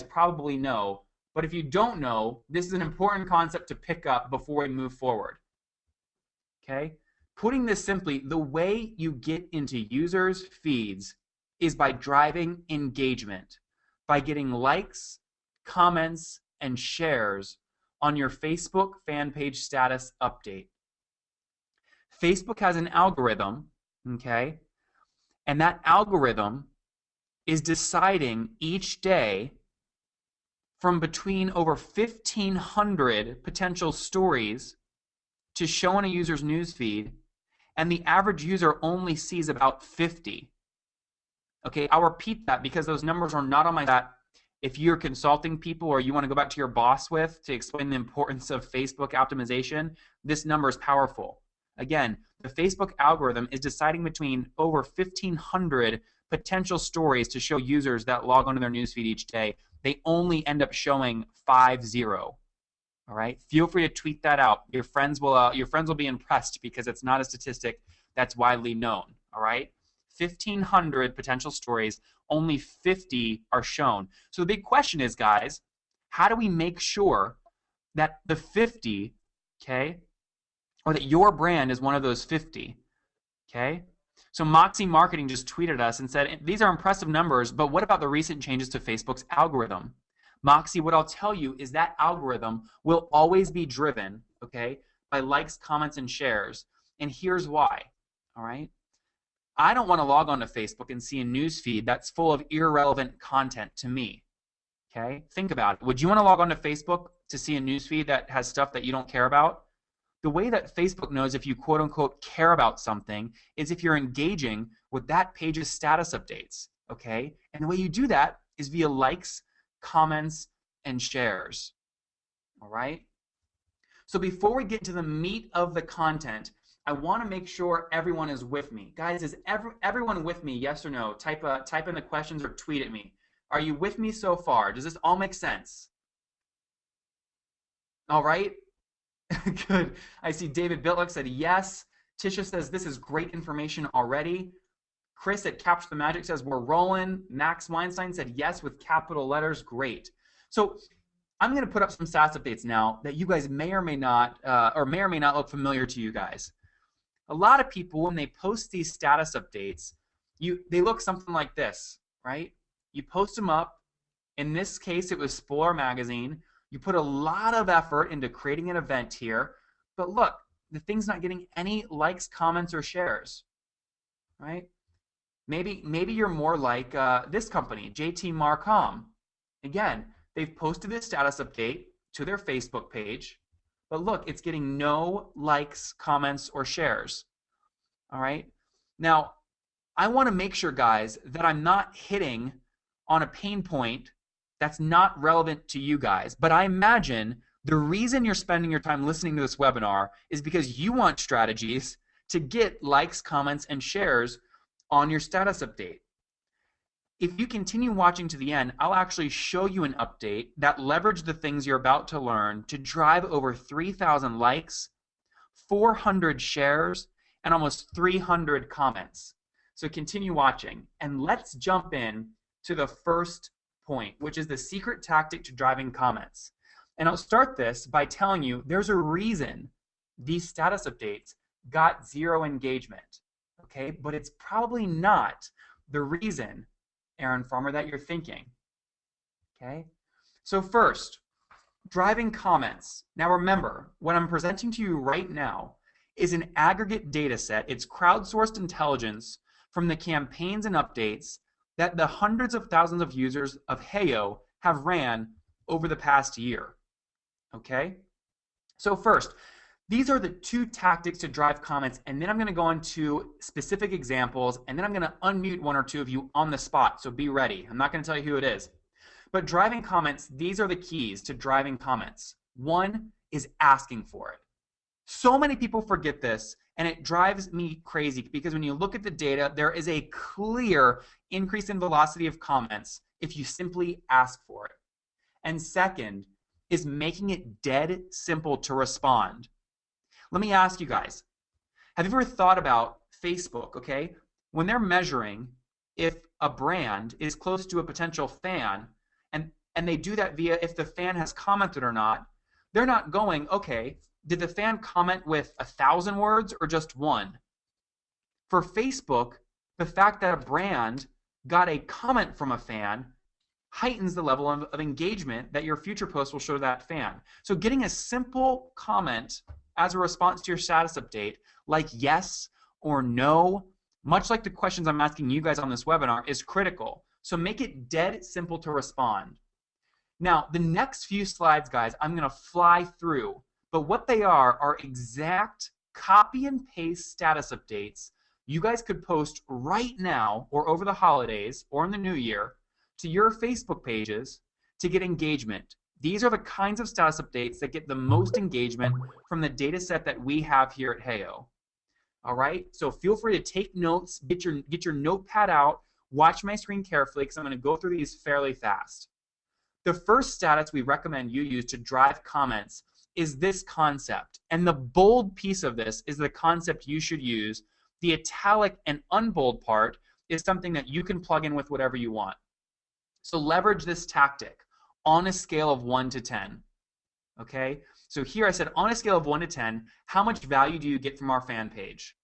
probably know, but if you don't know, this is an important concept to pick up before we move forward. Okay? Putting this simply, the way you get into users' feeds is by driving engagement, by getting likes, comments, and shares on your Facebook fan page status update. Facebook has an algorithm, okay? And that algorithm is deciding each day from between over 1,500 potential stories to show in a user's newsfeed, and the average user only sees about 50. Okay, I'll repeat that because those numbers are not on my stat. If you're consulting people or you want to go back to your boss with to explain the importance of Facebook optimization, this number is powerful. Again, the Facebook algorithm is deciding between over 1,500 potential stories to show users that log onto their newsfeed each day. They only end up showing 50. All right. Feel free to tweet that out. Your friends will be impressed because it's not a statistic that's widely known. All right. 1,500 potential stories, only 50 are shown. So the big question is, guys, how do we make sure that the 50, okay, or that your brand is one of those 50, okay? So Moxie Marketing just tweeted us and said, these are impressive numbers, but what about the recent changes to Facebook's algorithm? Moxie, what I'll tell you is that algorithm will always be driven, okay, by likes, comments, and shares. And here's why, all right? I don't want to log on to Facebook and see a news feed that's full of irrelevant content to me, okay? Think about it. Would you want to log on to Facebook to see a news feed that has stuff that you don't care about? The way that Facebook knows if you quote-unquote care about something is if you're engaging with that page's status updates, okay? And the way you do that is via likes, comments, and shares, all right? So before we get to the meat of the content, I want to make sure everyone is with me. Guys, is everyone with me, yes or no? Type in the questions or tweet at me. Are you with me so far? Does this all make sense? All right? Good. I see David Bitluck said yes. Tisha says this is great information already. Chris at Capture the Magic says we're rolling. Max Weinstein said yes with capital letters. Great. So I'm going to put up some stats updates now that you guys may or may not look familiar to you guys. A lot of people, when they post these status updates, they look something like this, right? You post them up. In this case, it was Spoiler Magazine. You put a lot of effort into creating an event here, but look, the thing's not getting any likes, comments, or shares, right? Maybe you're more like this company, JT Marcom. Again, they've posted this status update to their Facebook page, but look, it's getting no likes, comments, or shares, all right? Now, I want to make sure, guys, that I'm not hitting on a pain point that's not relevant to you guys. But I imagine the reason you're spending your time listening to this webinar is because you want strategies to get likes, comments, and shares on your status update. If you continue watching to the end, I'll actually show you an update that leverages the things you're about to learn to drive over 3,000 likes, 400 shares, and almost 300 comments. So continue watching, and let's jump in to the first point, which is the secret tactic to driving comments. And I'll start this by telling you there's a reason these status updates got 0 engagement, okay? But it's probably not the reason, Aaron Farmer, that you're thinking, okay? So first, driving comments. Now remember, what I'm presenting to you right now is an aggregate data set. It's crowdsourced intelligence from the campaigns and updates that the hundreds of thousands of users of Heyo have ran over the past year, okay? So first, these are the 2 tactics to drive comments, and then I'm going to go into specific examples, and then I'm going to unmute 1 or 2 of you on the spot, so be ready. I'm not going to tell you who it is. But driving comments, these are the keys to driving comments. 1 is asking for it. So many people forget this, and it drives me crazy because when you look at the data, there is a clear increase in velocity of comments if you simply ask for it. And second is making it dead simple to respond. Let me ask you guys, have you ever thought about Facebook, okay? When they're measuring if a brand is close to a potential fan, and and they do that via if the fan has commented or not, they're not going, okay, did the fan comment with 1,000 words or just one? For Facebook, the fact that a brand got a comment from a fan heightens the level of engagement that your future post will show that fan. So getting a simple comment as a response to your status update, like yes or no, much like the questions I'm asking you guys on this webinar, is critical. So make it dead simple to respond. Now, the next few slides, guys, I'm going to fly through, but what they are exact copy and paste status updates you guys could post right now or over the holidays or in the new year to your Facebook pages to get engagement. These are the kinds of status updates that get the most engagement from the data set that we have here at Heyo. All right, so feel free to take notes, get your notepad out, watch my screen carefully because I'm going to go through these fairly fast. The first status we recommend you use to drive comments is this concept. And the bold piece of this is the concept you should use. The italic and unbold part is something that you can plug in with whatever you want. So leverage this tactic on a scale of 1 to 10. Okay? So here I said on a scale of 1 to 10, how much value do you get from our fan page?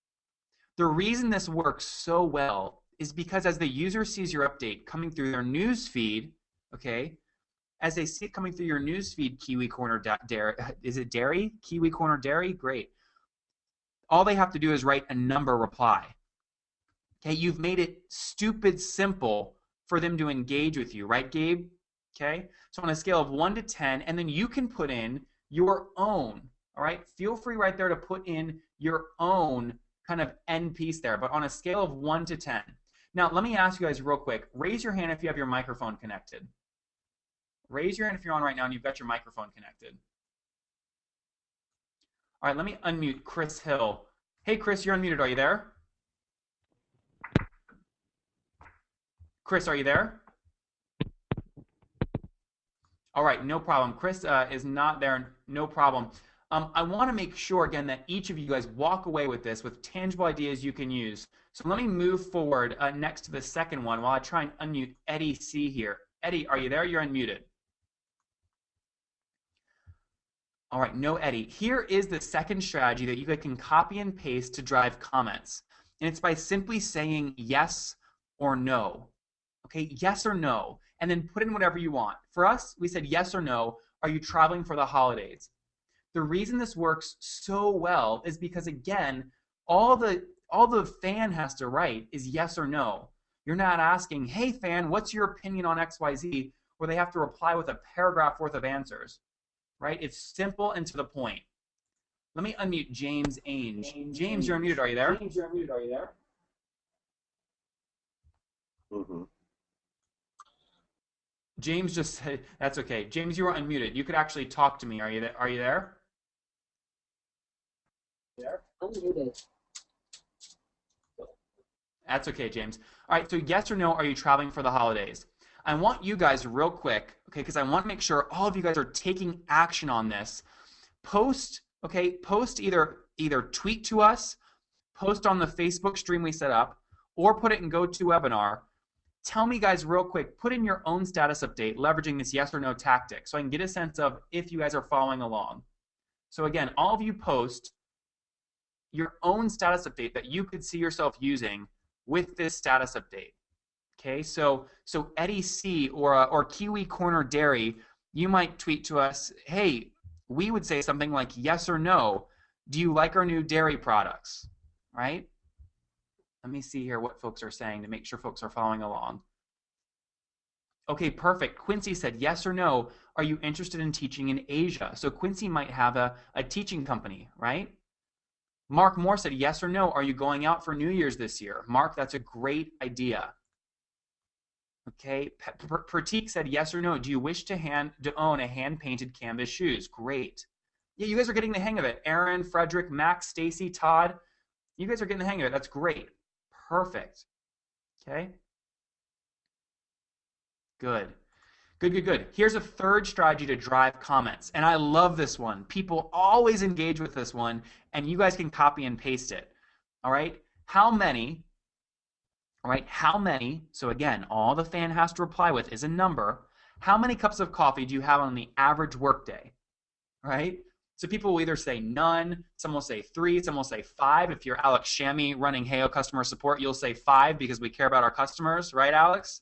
The reason this works so well is because as the user sees your update coming through their news feed, okay, as they see it coming through your newsfeed, Kiwi Corner Dairy, is it Dairy? Kiwi Corner Dairy? Great. All they have to do is write a number reply. Okay, you've made it stupid simple for them to engage with you, right, Gabe? Okay, so on a scale of 1 to 10, and then you can put in your own, all right? Feel free right there to put in your own kind of end piece there, but on a scale of 1 to 10. Now, let me ask you guys real quick. Raise your hand if you have your microphone connected. Raise your hand if you're on right now and you've got your microphone connected. All right, let me unmute Chris Hill. Hey, Chris, you're unmuted. Are you there? Chris, are you there? All right, no problem. Chris is not there. No problem. I want to make sure, again, that each of you guys walk away with this with tangible ideas you can use. So let me move forward next to the second one while I try and unmute Eddie C here. Eddie, are you there? You're unmuted. All right, no Eddie. Here is the second strategy that you guys can copy and paste to drive comments. And it's by simply saying yes or no. Okay, yes or no. And then put in whatever you want. For us, we said yes or no. Are you traveling for the holidays? The reason this works so well is because, again, all the fan has to write is yes or no. You're not asking, hey fan, what's your opinion on XYZ, where they have to reply with a paragraph worth of answers. Right? It's simple and to the point. Let me unmute James Ainge. James, you're unmuted. Are you there? James, you're unmuted. Are you there? Mm-hmm. James just said, that's okay. James, you were unmuted. You could actually talk to me. Are you there? Are you there? Unmuted. That's okay, James. All right, so yes or no, are you traveling for the holidays? I want you guys real quick, okay, because I want to make sure all of you guys are taking action on this. Post, okay, post either tweet to us, post on the Facebook stream we set up, or put it in GoToWebinar. Tell me, guys, real quick, put in your own status update leveraging this yes or no tactic so I can get a sense of if you guys are following along. So again, all of you post your own status update that you could see yourself using with this status update. Okay, so Eddie C or Kiwi Corner Dairy, you might tweet to us, hey, we would say something like yes or no. Do you like our new dairy products? Right? Let me see here what folks are saying to make sure folks are following along. Okay, perfect. Quincy said yes or no. Are you interested in teaching in Asia? So Quincy might have a teaching company, right? Mark Moore said yes or no. Are you going out for New Year's this year? Mark, that's a great idea. Okay, Pratik said yes or no. Do you wish to own a hand-painted canvas shoes? Great. Yeah, you guys are getting the hang of it. Aaron, Frederick, Max, Stacy, Todd, you guys are getting the hang of it. That's great. Perfect. Okay. Good. Good, good, good. Here's a third strategy to drive comments, and I love this one. People always engage with this one, and you guys can copy and paste it. All right. How many? All right, how many, so again, all the fan has to reply with is a number. How many cups of coffee do you have on the average workday? Right? So people will either say none, some will say 3, some will say 5. If you're Alex Shammy running Heyo customer support, you'll say 5 because we care about our customers, right, Alex?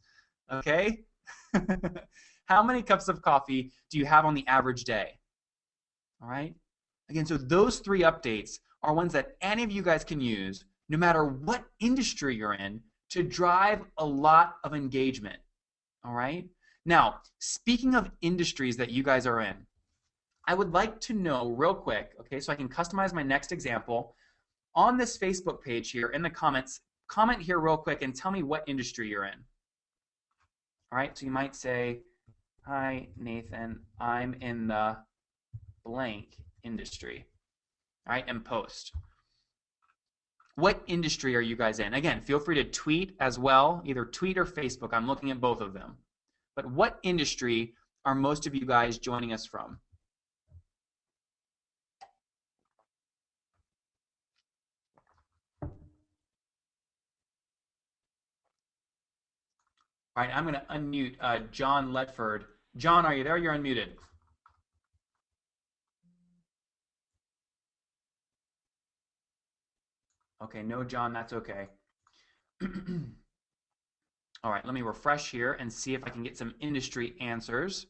Okay. How many cups of coffee do you have on the average day? All right. Again, so those 3 updates are ones that any of you guys can use, no matter what industry you're in, to drive a lot of engagement. All right. Now, speaking of industries that you guys are in, I would like to know real quick, okay, so I can customize my next example. On this Facebook page here, in the comments, comment here real quick and tell me what industry you're in. All right, so you might say, hi, Nathan, I'm in the blank industry. All right, and post. What industry are you guys in? Again, feel free to tweet as well, either tweet or Facebook. I'm looking at both of them. But what industry are most of you guys joining us from? All right, I'm going to unmute John Ledford. John, are you there? You're unmuted. Okay, no, John, that's okay. All right, let me refresh here and see if I can get some industry answers.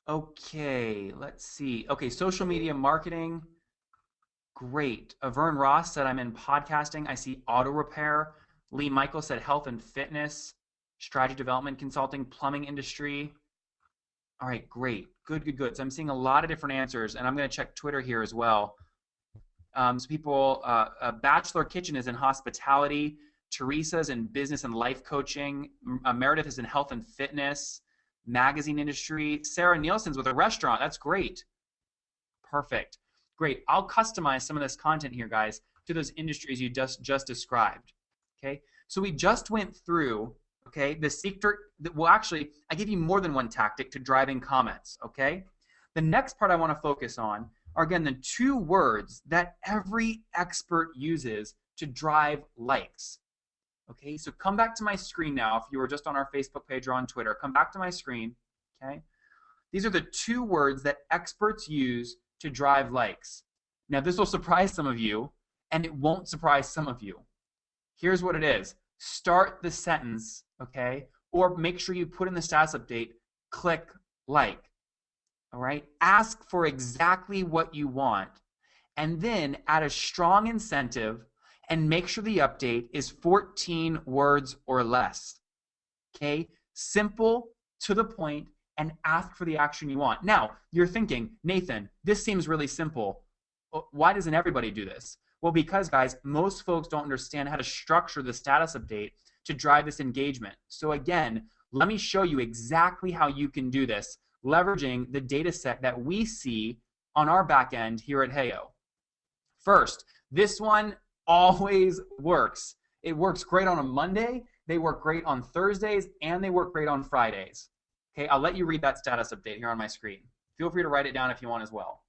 Okay, let's see. Okay, social media marketing. Great. Vern Ross said I'm in podcasting. I see auto repair. Lee Michael said health and fitness, strategy development consulting, plumbing industry. All right, great. Good, good, good. So I'm seeing a lot of different answers, and I'm going to check Twitter here as well. So people, Bachelor Kitchen is in hospitality. Teresa's in business and life coaching. Meredith is in health and fitness. Magazine industry. Sarah Nielsen's with a restaurant. That's great. Perfect. Great. I'll customize some of this content here, guys, to those industries you just described. Okay. So we just went through, okay, the secret. Well, actually, I give you more than one tactic to driving comments. Okay. The next part I want to focus on are, again, the 2 words that every expert uses to drive likes. Okay, so come back to my screen now. If you were just on our Facebook page or on Twitter, come back to my screen. Okay, these are the 2 words that experts use to drive likes. Now, this will surprise some of you, and it won't surprise some of you. Here's what it is. Start the sentence, okay, or make sure you put in the status update, click like. All right, ask for exactly what you want, and then add a strong incentive and make sure the update is 14 words or less. Okay, simple, to the point, and ask for the action you want. Now, you're thinking, Nathan, this seems really simple. Why doesn't everybody do this? Well, because, guys, most folks don't understand how to structure the status update to drive this engagement. So again, let me show you exactly how you can do this, leveraging the data set that we see on our back end here at Heyo. First, this one always works. It works great on a Monday, they work great on Thursdays, and they work great on Fridays. Okay, I'll let you read that status update here on my screen. Feel free to write it down if you want as well.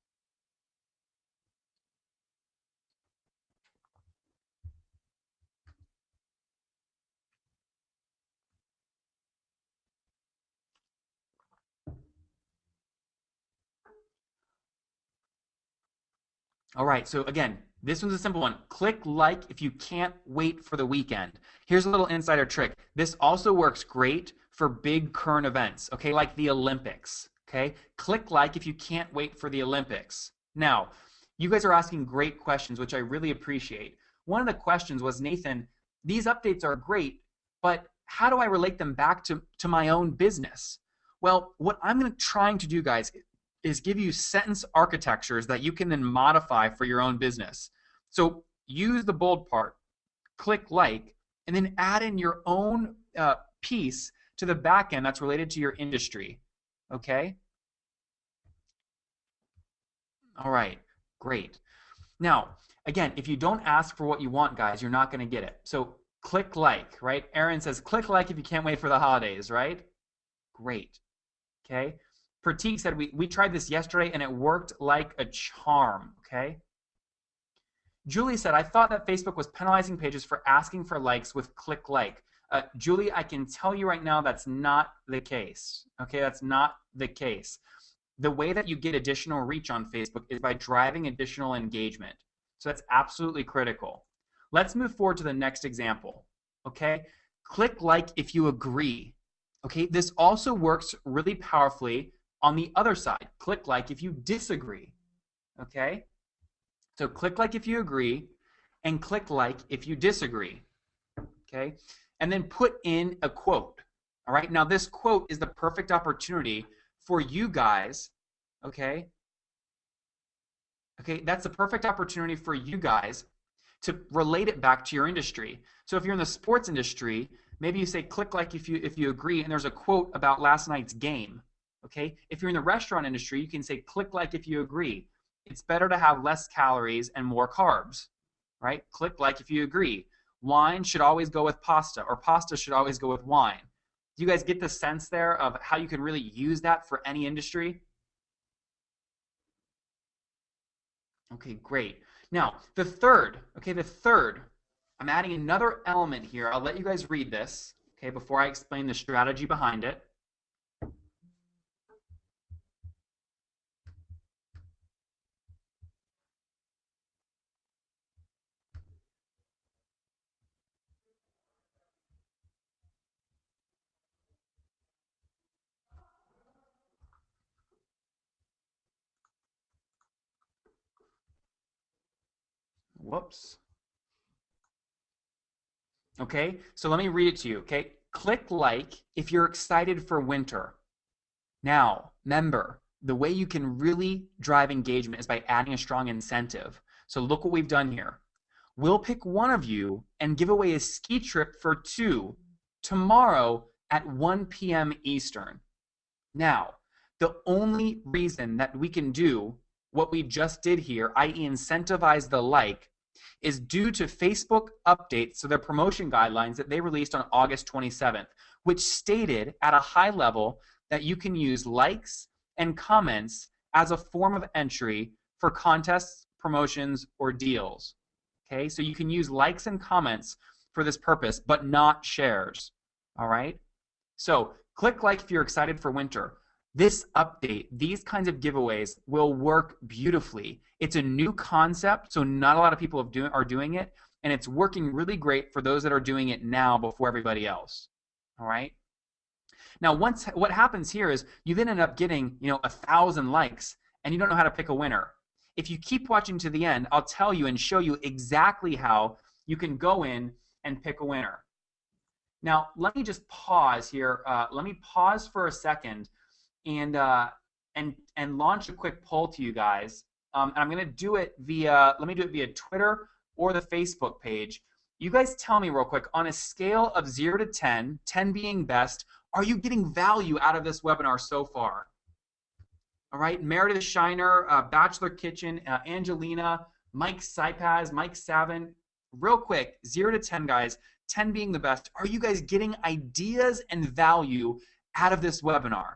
All right, so again, this one's a simple one. Click like if you can't wait for the weekend. Here's a little insider trick. This also works great for big current events, okay, like the Olympics, okay? Click like if you can't wait for the Olympics. Now, you guys are asking great questions, which I really appreciate. One of the questions was, Nathan, these updates are great, but how do I relate them back to my own business? Well, what I'm trying to do, guys, is give you sentence architectures that you can then modify for your own business. So use the bold part, click like, and then add in your own piece to the back end that's related to your industry. Okay? All right, great. Now, again, if you don't ask for what you want, guys, you're not going to get it. So click like, right? Aaron says click like if you can't wait for the holidays, right? Great. Okay? Pratik said we tried this yesterday and it worked like a charm, okay? Julie said, I thought that Facebook was penalizing pages for asking for likes with click like. Julie, I can tell you right now that's not the case. Okay, that's not the case. The way that you get additional reach on Facebook is by driving additional engagement. So that's absolutely critical. Let's move forward to the next example. Okay, click like if you agree. Okay, this also works really powerfully on the other side. Click like if you disagree. Okay, so click like if you agree and click like if you disagree. Okay, and then put in a quote. All right, now this quote is the perfect opportunity for you guys. Okay, that's the perfect opportunity for you guys to relate it back to your industry. So if you're in the sports industry, maybe you say click like if you agree, and there's a quote about last night's game. Okay, if you're in the restaurant industry, you can say click like if you agree. It's better to have less calories and more carbs, right? Click like if you agree. Wine should always go with pasta, or pasta should always go with wine. Do you guys get the sense there of how you can really use that for any industry? Okay, great. Now, the third, I'm adding another element here. I'll let you guys read this, okay, before I explain the strategy behind it. Whoops. Okay, so let me read it to you, okay? Click like if you're excited for winter. Now, remember, the way you can really drive engagement is by adding a strong incentive. So look what we've done here. We'll pick one of you and give away a ski trip for 2 tomorrow at 1 p.m. Eastern. Now, the only reason that we can do what we just did here, i.e. incentivize the like, is due to Facebook updates to their promotion guidelines that they released on August 27th, which stated at a high level that you can use likes and comments as a form of entry for contests, promotions, or deals. Okay, so you can use likes and comments for this purpose, but not shares. All right, so click like if you're excited for winter. This update, these kinds of giveaways will work beautifully. It's a new concept, so not a lot of people are doing it, and it's working really great for those that are doing it now before everybody else. All right. Now, what happens here is you then end up getting 1,000 likes, and you don't know how to pick a winner. If you keep watching to the end, I'll tell you and show you exactly how you can go in and pick a winner. Now, let me just pause here. Let me pause for a second and launch a quick poll to you guys. And I'm going to do it via, let me do it via Twitter or the Facebook page. You guys tell me real quick, on a scale of 0 to 10, 10 being best, are you getting value out of this webinar so far? All right, Meredith Shiner, Bachelor Kitchen, Angelina, Mike Saipaz, Mike Savin. Real quick, 0 to 10, guys, 10 being the best. Are you guys getting ideas and value out of this webinar?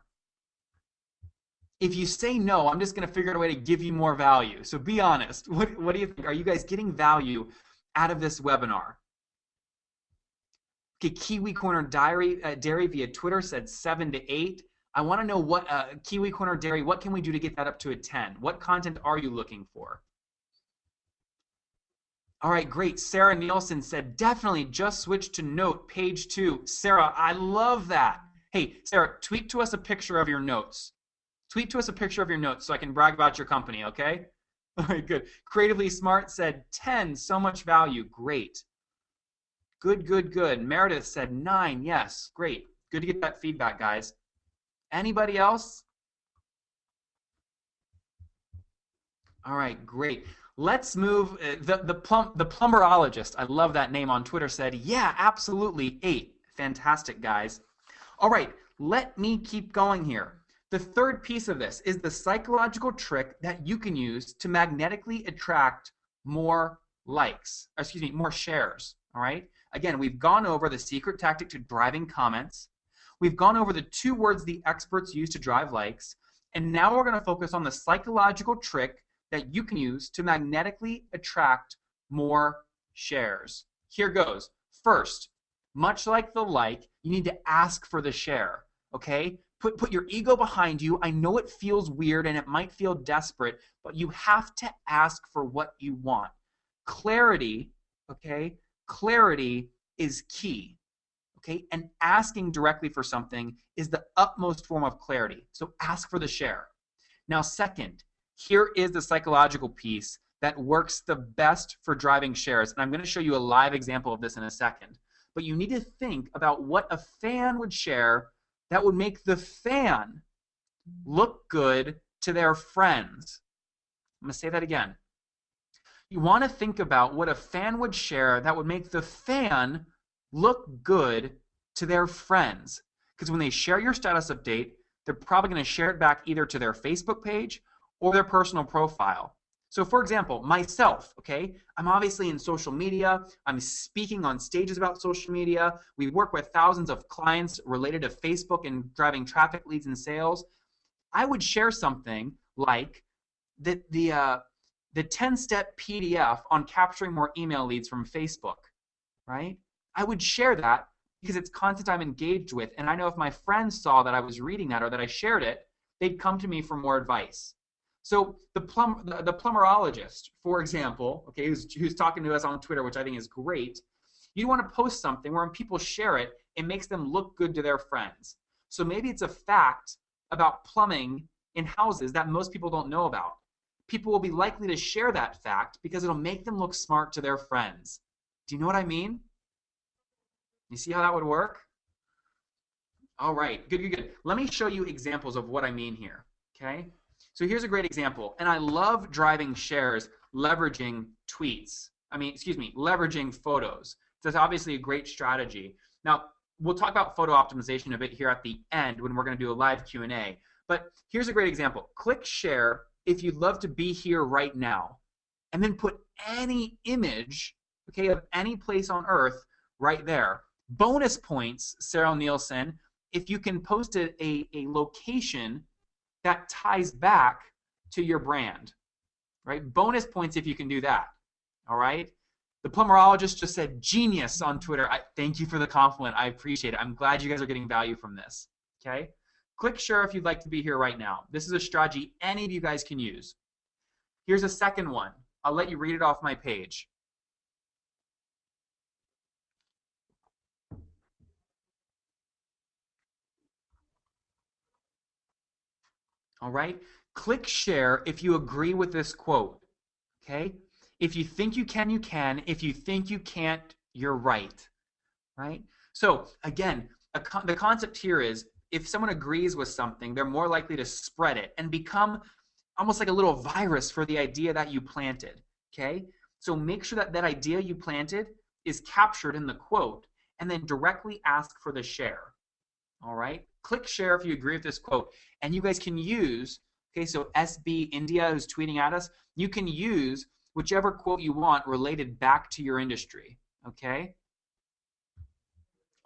If you say no, I'm just going to figure out a way to give you more value. So be honest. What do you think? Are you guys getting value out of this webinar? Okay, Kiwi Corner Dairy via Twitter said 7 to 8. I want to know what Kiwi Corner Dairy, what can we do to get that up to a 10? What content are you looking for? All right, great. Sarah Nielsen said, definitely just switch to note, page 2. Sarah, I love that. Hey, Sarah, tweet to us a picture of your notes. Tweet to us a picture of your notes so I can brag about your company, okay? All right, good. Creatively Smart said 10, so much value. Great. Good, good, good. Meredith said 9, yes, great. Good to get that feedback, guys. Anybody else? All right, great. Let's move. The plumberologist, I love that name, on Twitter said, yeah, absolutely, 8. Fantastic, guys. All right, let me keep going here. The third piece of this is the psychological trick that you can use to magnetically attract more likes, excuse me, more shares, all right? Again, we've gone over the secret tactic to driving comments. We've gone over the 2 words the experts use to drive likes. And now we're going to focus on the psychological trick that you can use to magnetically attract more shares. Here goes. First, much like the like, you need to ask for the share, okay? Put your ego behind you. I know it feels weird and it might feel desperate, but you have to ask for what you want. Clarity, okay? Clarity is key, okay? And asking directly for something is the utmost form of clarity. So ask for the share. Now, second, here is the psychological piece that works the best for driving shares. And I'm going to show you a live example of this in a second. But you need to think about what a fan would share that would make the fan look good to their friends. I'm going to say that again. You want to think about what a fan would share that would make the fan look good to their friends. Because when they share your status update, they're probably going to share it back either to their Facebook page or their personal profile. So for example, myself, okay, I'm obviously in social media. I'm speaking on stages about social media. We work with thousands of clients related to Facebook and driving traffic, leads, and sales. I would share something like the 10-step PDF on capturing more email leads from Facebook, right? I would share that because it's content I'm engaged with, and I know if my friends saw that I was reading that or that I shared it, they'd come to me for more advice. So the plumberologist, for example, okay, who's talking to us on Twitter, which I think is great, you want to post something where when people share it, it makes them look good to their friends. So maybe it's a fact about plumbing in houses that most people don't know about. People will be likely to share that fact because it'll make them look smart to their friends. Do you know what I mean? You see how that would work? All right, good. Let me show you examples of what I mean here, okay? So here's a great example, and I love driving shares leveraging tweets. Leveraging photos. So that's obviously a great strategy. Now, we'll talk about photo optimization a bit here at the end when we're going to do a live Q&A. But here's a great example. Click share if you'd love to be here right now, and then put any image, okay, of any place on earth right there. Bonus points, Sarah Nielsen, if you can post a location that ties back to your brand, right? Bonus points if you can do that, all right? The plumberologist just said genius on Twitter. Thank you for the compliment. I appreciate it. I'm glad you guys are getting value from this, okay? Click share if you'd like to be here right now. This is a strategy any of you guys can use. Here's a second one. I'll let you read it off my page. All right? Click share if you agree with this quote, okay? If you think you can, you can. If you think you can't, you're right, right? So again, the concept here is if someone agrees with something, they're more likely to spread it and become almost like a little virus for the idea that you planted, okay? So make sure that that idea you planted is captured in the quote and then directly ask for the share, all right? Click share if you agree with this quote. And you guys can use, okay, so SB India who's tweeting at us, you can use whichever quote you want related back to your industry, okay?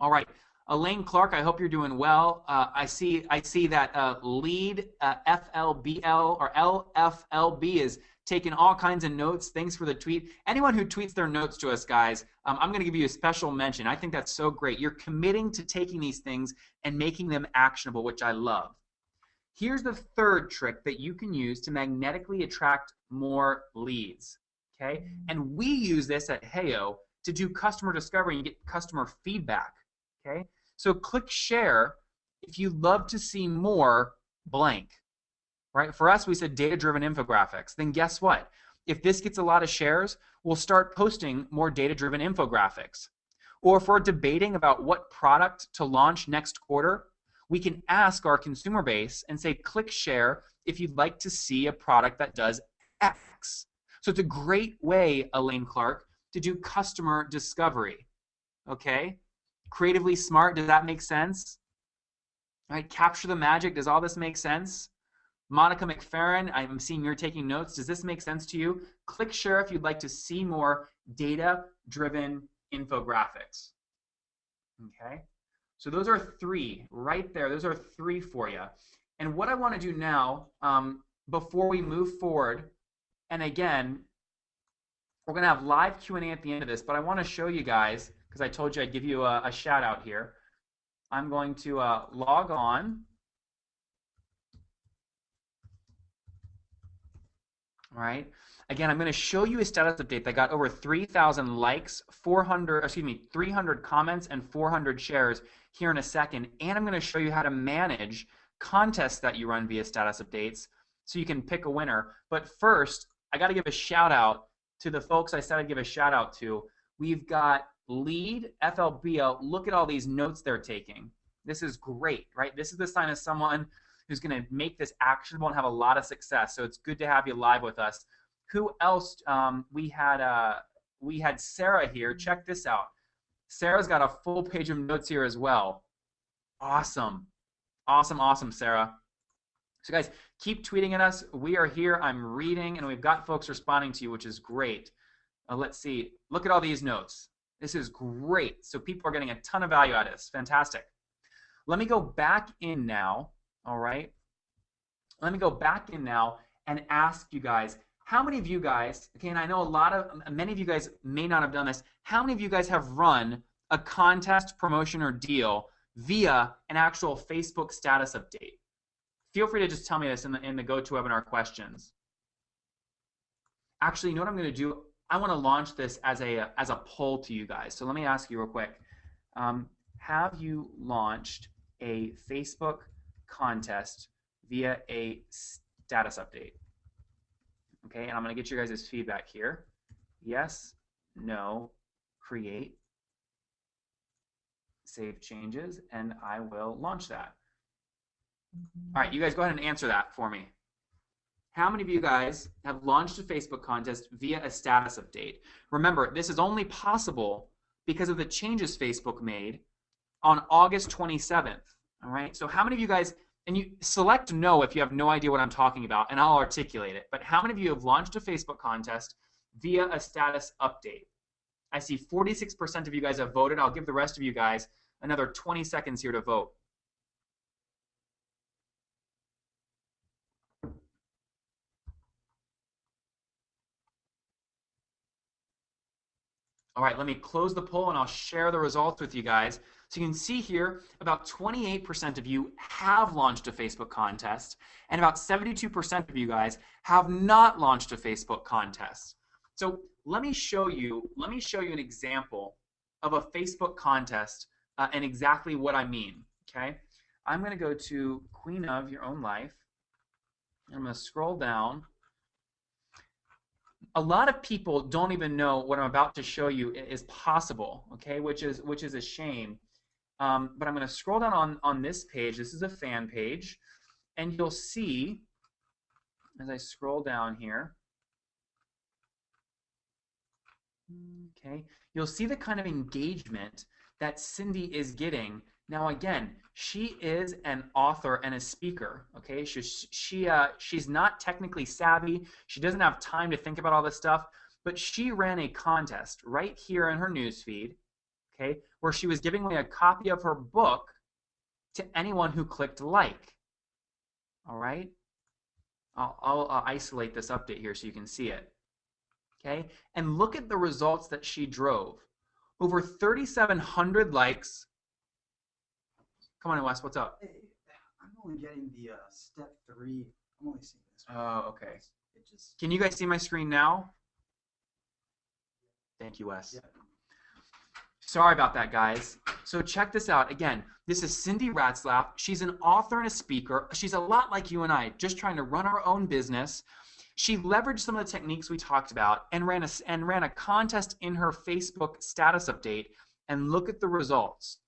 All right, Elaine Clark, I hope you're doing well. I see that lead FLBL or LFLB is taking all kinds of notes. Thanks for the tweet. Anyone who tweets their notes to us, guys, I'm going to give you a special mention. I think that's so great. You're committing to taking these things and making them actionable, which I love. Here's the third trick that you can use to magnetically attract more leads, okay? And we use this at Heyo to do customer discovery and get customer feedback, okay? So click share if you'd love to see more blank, right? For us, we said data-driven infographics. Then guess what? If this gets a lot of shares, we'll start posting more data-driven infographics. Or if we're debating about what product to launch next quarter, we can ask our consumer base and say, click share if you'd like to see a product that does X. So it's a great way, Elaine Clark, to do customer discovery, okay? Creatively smart, does that make sense? All right, capture the magic, does all this make sense? Monica McFerrin, I'm seeing you're taking notes. Does this make sense to you? Click share if you'd like to see more data-driven infographics, okay? So those are three right there. Those are three for you. And what I want to do now, before we move forward, and again, We're going to have live Q&A at the end of this, but I want to show you guys, because I told you I'd give you a shout out here. I'm going to log on. All right. Again, I'm going to show you a status update that got over 3,000 likes, 300 comments, and 400 shares here in a second. And I'm going to show you how to manage contests that you run via status updates so you can pick a winner. But first, I got to give a shout out to the folks I said I'd give a shout out to. We've got Lead, FLBO. Look at all these notes they're taking. This is great, right? This is the sign of someone who's going to make this actionable and have a lot of success. So it's good to have you live with us. Who else? We had Sarah here. Check this out. Sarah's got a full page of notes here as well. Awesome. Awesome, awesome, Sarah. So guys, keep tweeting at us. We are here. I'm reading, and we've got folks responding to you, which is great. Let's see. Look at all these notes. This is great. So people are getting a ton of value out of this. Fantastic. Let me go back in now. All right. Let me go back in now and ask you guys, how many of you guys, okay, and I know many of you guys may not have done this, how many of you guys have run a contest, promotion, or deal via an actual Facebook status update? Feel free to just tell me this in the GoToWebinar questions. Actually, you know what I'm going to do? I want to launch this as a poll to you guys. So let me ask you real quick. Have you launched a Facebook contest via a status update? Okay, and I'm going to get you guys' feedback here. Yes, no, create, save changes, and I will launch that. All right, you guys go ahead and answer that for me. How many of you guys have launched a Facebook contest via a status update? Remember, this is only possible because of the changes Facebook made on August 27th. All right, so how many of you guys, and you select no if you have no idea what I'm talking about, and I'll articulate it, but how many of you have launched a Facebook contest via a status update? I see 46% of you guys have voted. I'll give the rest of you guys another 20 seconds here to vote. All right, let me close the poll and I'll share the results with you guys. So you can see here about 28% of you have launched a Facebook contest, and about 72% of you guys have not launched a Facebook contest. So let me show you an example of a Facebook contest and exactly what I mean. Okay, I'm going to go to Queen of Your Own Life. I'm going to scroll down. A lot of people don't even know what I'm about to show you is possible, okay, which is a shame. But I'm going to scroll down on this page. This is a fan page, and you'll see as I scroll down here, okay, you'll see the kind of engagement that Cindy is getting. Now again, she is an author and a speaker, okay? She's not technically savvy. She doesn't have time to think about all this stuff, but she ran a contest right here in her newsfeed, okay, where she was giving away a copy of her book to anyone who clicked like. All right? I'll isolate this update here so you can see it. Okay? And look at the results that she drove. Over 3,700 likes. Come on in, Wes, what's up? Hey, I'm only getting the step 3. I'm only seeing this. Oh, okay. Can you guys see my screen now? Thank you, Wes. Yeah. Sorry about that, guys. So check this out. Again, this is Cindy Ratzlaff. She's an author and a speaker. She's a lot like you and I, just trying to run our own business. She leveraged some of the techniques we talked about and ran a contest in her Facebook status update, and look at the results.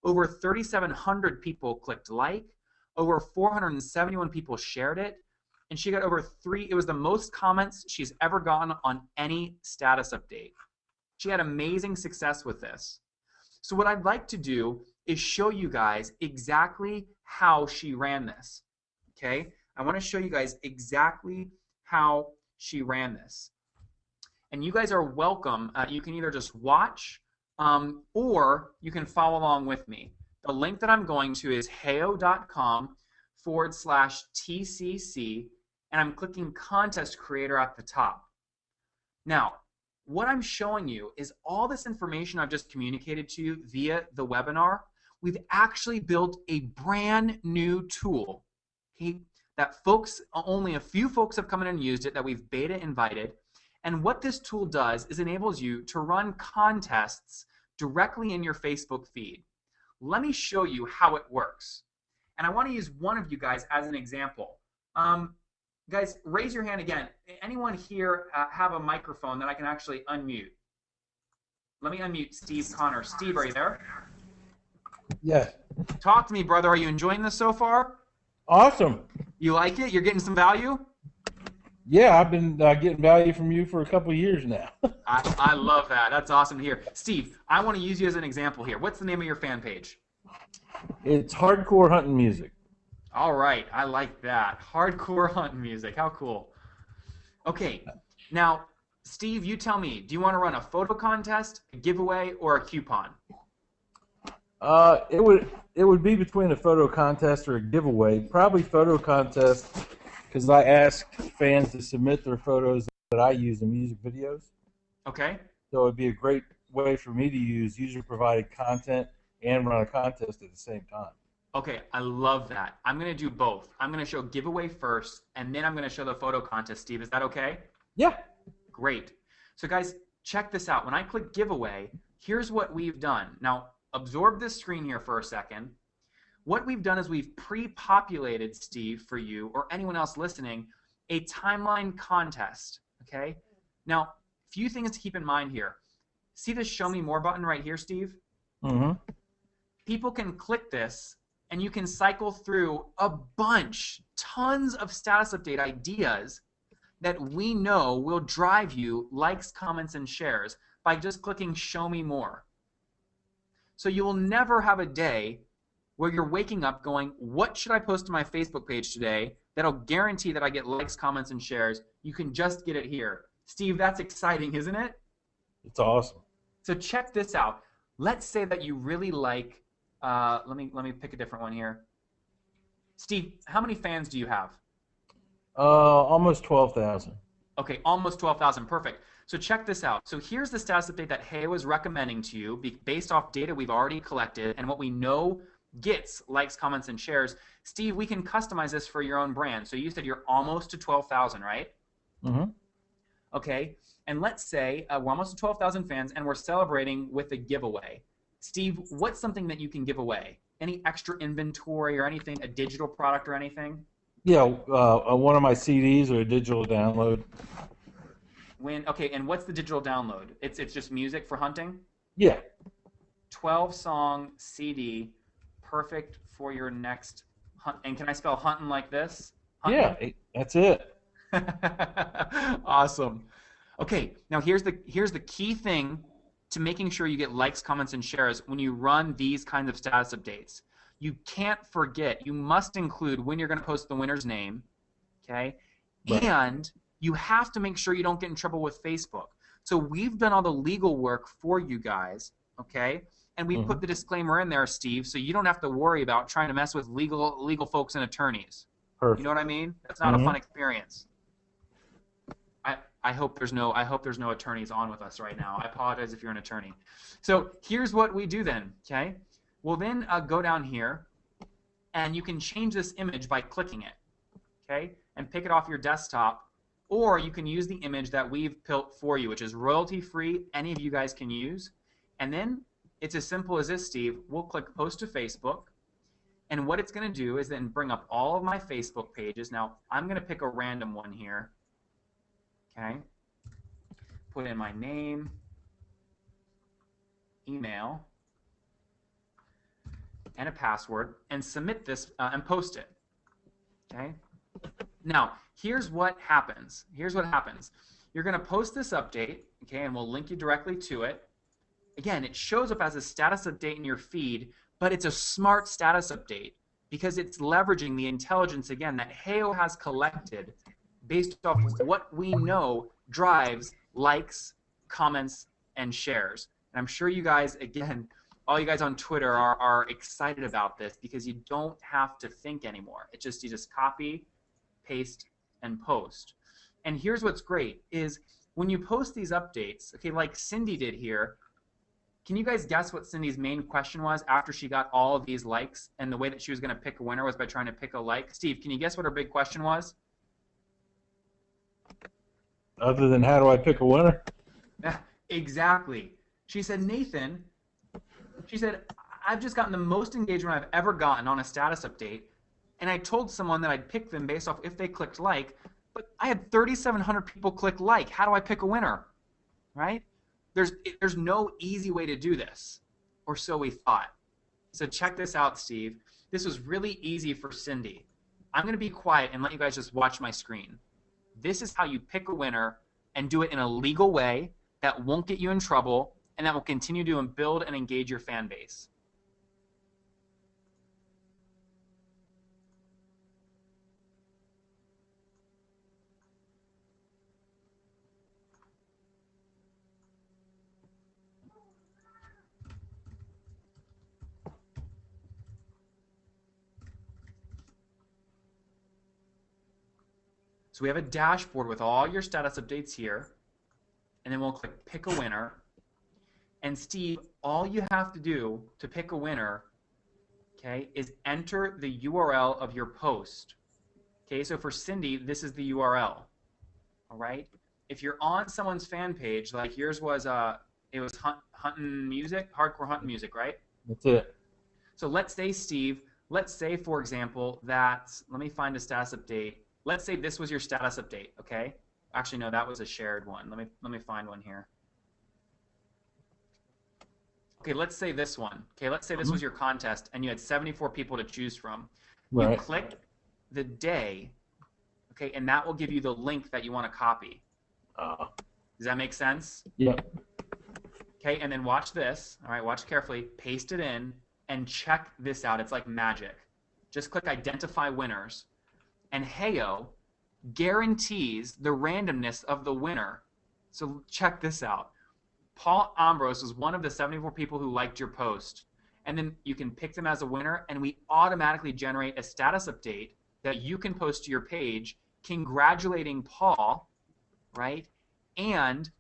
Over 3,700 people clicked like, over 471 people shared it, and she got it was the most comments she's ever gotten on any status update. She had amazing success with this. So what I'd like to do is show you guys exactly how she ran this, okay? I want to show you guys exactly how she ran this. And you guys are welcome. You can either just watch or you can follow along with me. The link that I'm going to is heyo.com/TCC, and I'm clicking Contest Creator at the top. Now, what I'm showing you is all this information I've just communicated to you via the webinar. We've actually built a brand new tool, okay, that only a few folks have come in and used it, that we've beta invited. And what this tool does is enables you to run contests directly in your Facebook feed. Let me show you how it works. And I want to use one of you guys as an example. Guys, raise your hand again. Anyone here have a microphone that I can actually unmute? Let me unmute Steve Connor. Steve, are you there? Yes. Talk to me, brother. Are you enjoying this so far? Awesome. You like it? You're getting some value? Yeah, I've been getting value from you for a couple of years now. I love that. That's awesome to hear. Steve, I want to use you as an example here. What's the name of your fan page? It's Hardcore Hunting Music. All right. I like that. Hardcore hunting music. How cool. Okay. Now, Steve, you tell me, do you want to run a photo contest, a giveaway, or a coupon? It would be between a photo contest or a giveaway. Probably photo contest, because I ask fans to submit their photos that I use in music videos. Okay. So it'd be a great way for me to use user-provided content and run a contest at the same time. Okay, I love that. I'm going to do both. I'm going to show giveaway first, and then I'm going to show the photo contest. Steve, is that okay? Yeah. Great. So guys, check this out. When I click giveaway, here's what we've done. Now, absorb this screen here for a second. What we've done is we've pre-populated, Steve, for you or anyone else listening, a timeline contest, okay? Now, a few things to keep in mind here. See this Show Me More button right here, Steve? Mm-hmm. People can click this, and you can cycle through a bunch, tons of status update ideas that we know will drive you likes, comments, and shares by just clicking Show Me More. So you will never have a day where you're waking up going, what should I post to my Facebook page today that'll guarantee that I get likes, comments, and shares? You can just get it here. Steve, that's exciting, isn't it? It's awesome. So check this out. Let's say that you really like, let me pick a different one here. Steve, how many fans do you have? Almost 12,000. Okay, almost 12,000. Perfect. So check this out. So here's the status update that Heyo is recommending to you based off data we've already collected and what we know gets likes, comments, and shares. Steve, we can customize this for your own brand. So you said you're almost to 12,000, right? Mm-hmm. Okay, and let's say we're almost to 12,000 fans and we're celebrating with a giveaway. Steve, what's something that you can give away? Any extra inventory or anything, a digital product or anything? Yeah, one of my CDs or a digital download. Okay, and what's the digital download? It's just music for hunting? Yeah. 12-song CD, perfect for your next hunt. And can I spell hunting like this? Hunting? Yeah, that's it. Awesome. Okay, now here's the key thing to making sure you get likes, comments, and shares when you run these kinds of status updates. You can't forget, you must include when you're going to post the winner's name, okay? Right. And you have to make sure you don't get in trouble with Facebook. So we've done all the legal work for you guys, okay? And we put the disclaimer in there, Steve, so you don't have to worry about trying to mess with legal folks and attorneys. Perfect. You know what I mean? That's not a fun experience. I hope there's no attorneys on with us right now. I apologize if you're an attorney. So here's what we do then, okay? We'll then go down here, and you can change this image by clicking it, okay? And pick it off your desktop, or you can use the image that we've built for you, which is royalty-free. Any of you guys can use. And then it's as simple as this, Steve. We'll click Post to Facebook, and what it's going to do is then bring up all of my Facebook pages. Now, I'm going to pick a random one here. Okay, put in my name, email, and a password, and submit this and post it. Okay. Now, here's what happens. Here's what happens. You're going to post this update, okay, and we'll link you directly to it. Again, it shows up as a status update in your feed, but it's a smart status update because it's leveraging the intelligence, again, that Heyo has collected based off what we know drives likes, comments, and shares. And I'm sure you guys, again, all you guys on Twitter are excited about this because you don't have to think anymore. It's just you just copy, paste, and post. And here's what's great is when you post these updates, okay, like Cindy did here, can you guys guess what Cindy's main question was after she got all of these likes? And the way that she was going to pick a winner was by trying to pick a like. Steve, can you guess what her big question was? Other than how do I pick a winner? Exactly. She said, Nathan, she said, I've just gotten the most engagement I've ever gotten on a status update, and I told someone that I'd pick them based off if they clicked like, but I had 3,700 people click like. How do I pick a winner? Right? There's no easy way to do this, or so we thought. So check this out, Steve. This was really easy for Cindy. I'm going to be quiet and let you guys just watch my screen. This is how you pick a winner and do it in a legal way that won't get you in trouble and that will continue to build and engage your fan base. So we have a dashboard with all your status updates here, and then we'll click pick a winner. And Steve, all you have to do to pick a winner, okay, is enter the URL of your post. Okay, so for Cindy, this is the URL. All right. If you're on someone's fan page, like yours was, it was hunting music, hardcore hunting music, right? That's it. So let's say, Steve, let's say, for example, that, let me find a status update. Let's say this was your status update, okay? Actually, no, that was a shared one. Let me find one here. Okay, let's say this one. Okay, let's say this was your contest and you had 74 people to choose from. Right. You click the day, okay, and that will give you the link that you want to copy. Does that make sense? Yep. Okay, and then watch this. All right, watch carefully. Paste it in and check this out. It's like magic. Just click identify winners. And Heyo guarantees the randomness of the winner. So check this out. Paul Ambrose was one of the 74 people who liked your post. And then you can pick them as a winner, and we automatically generate a status update that you can post to your page congratulating Paul, right? And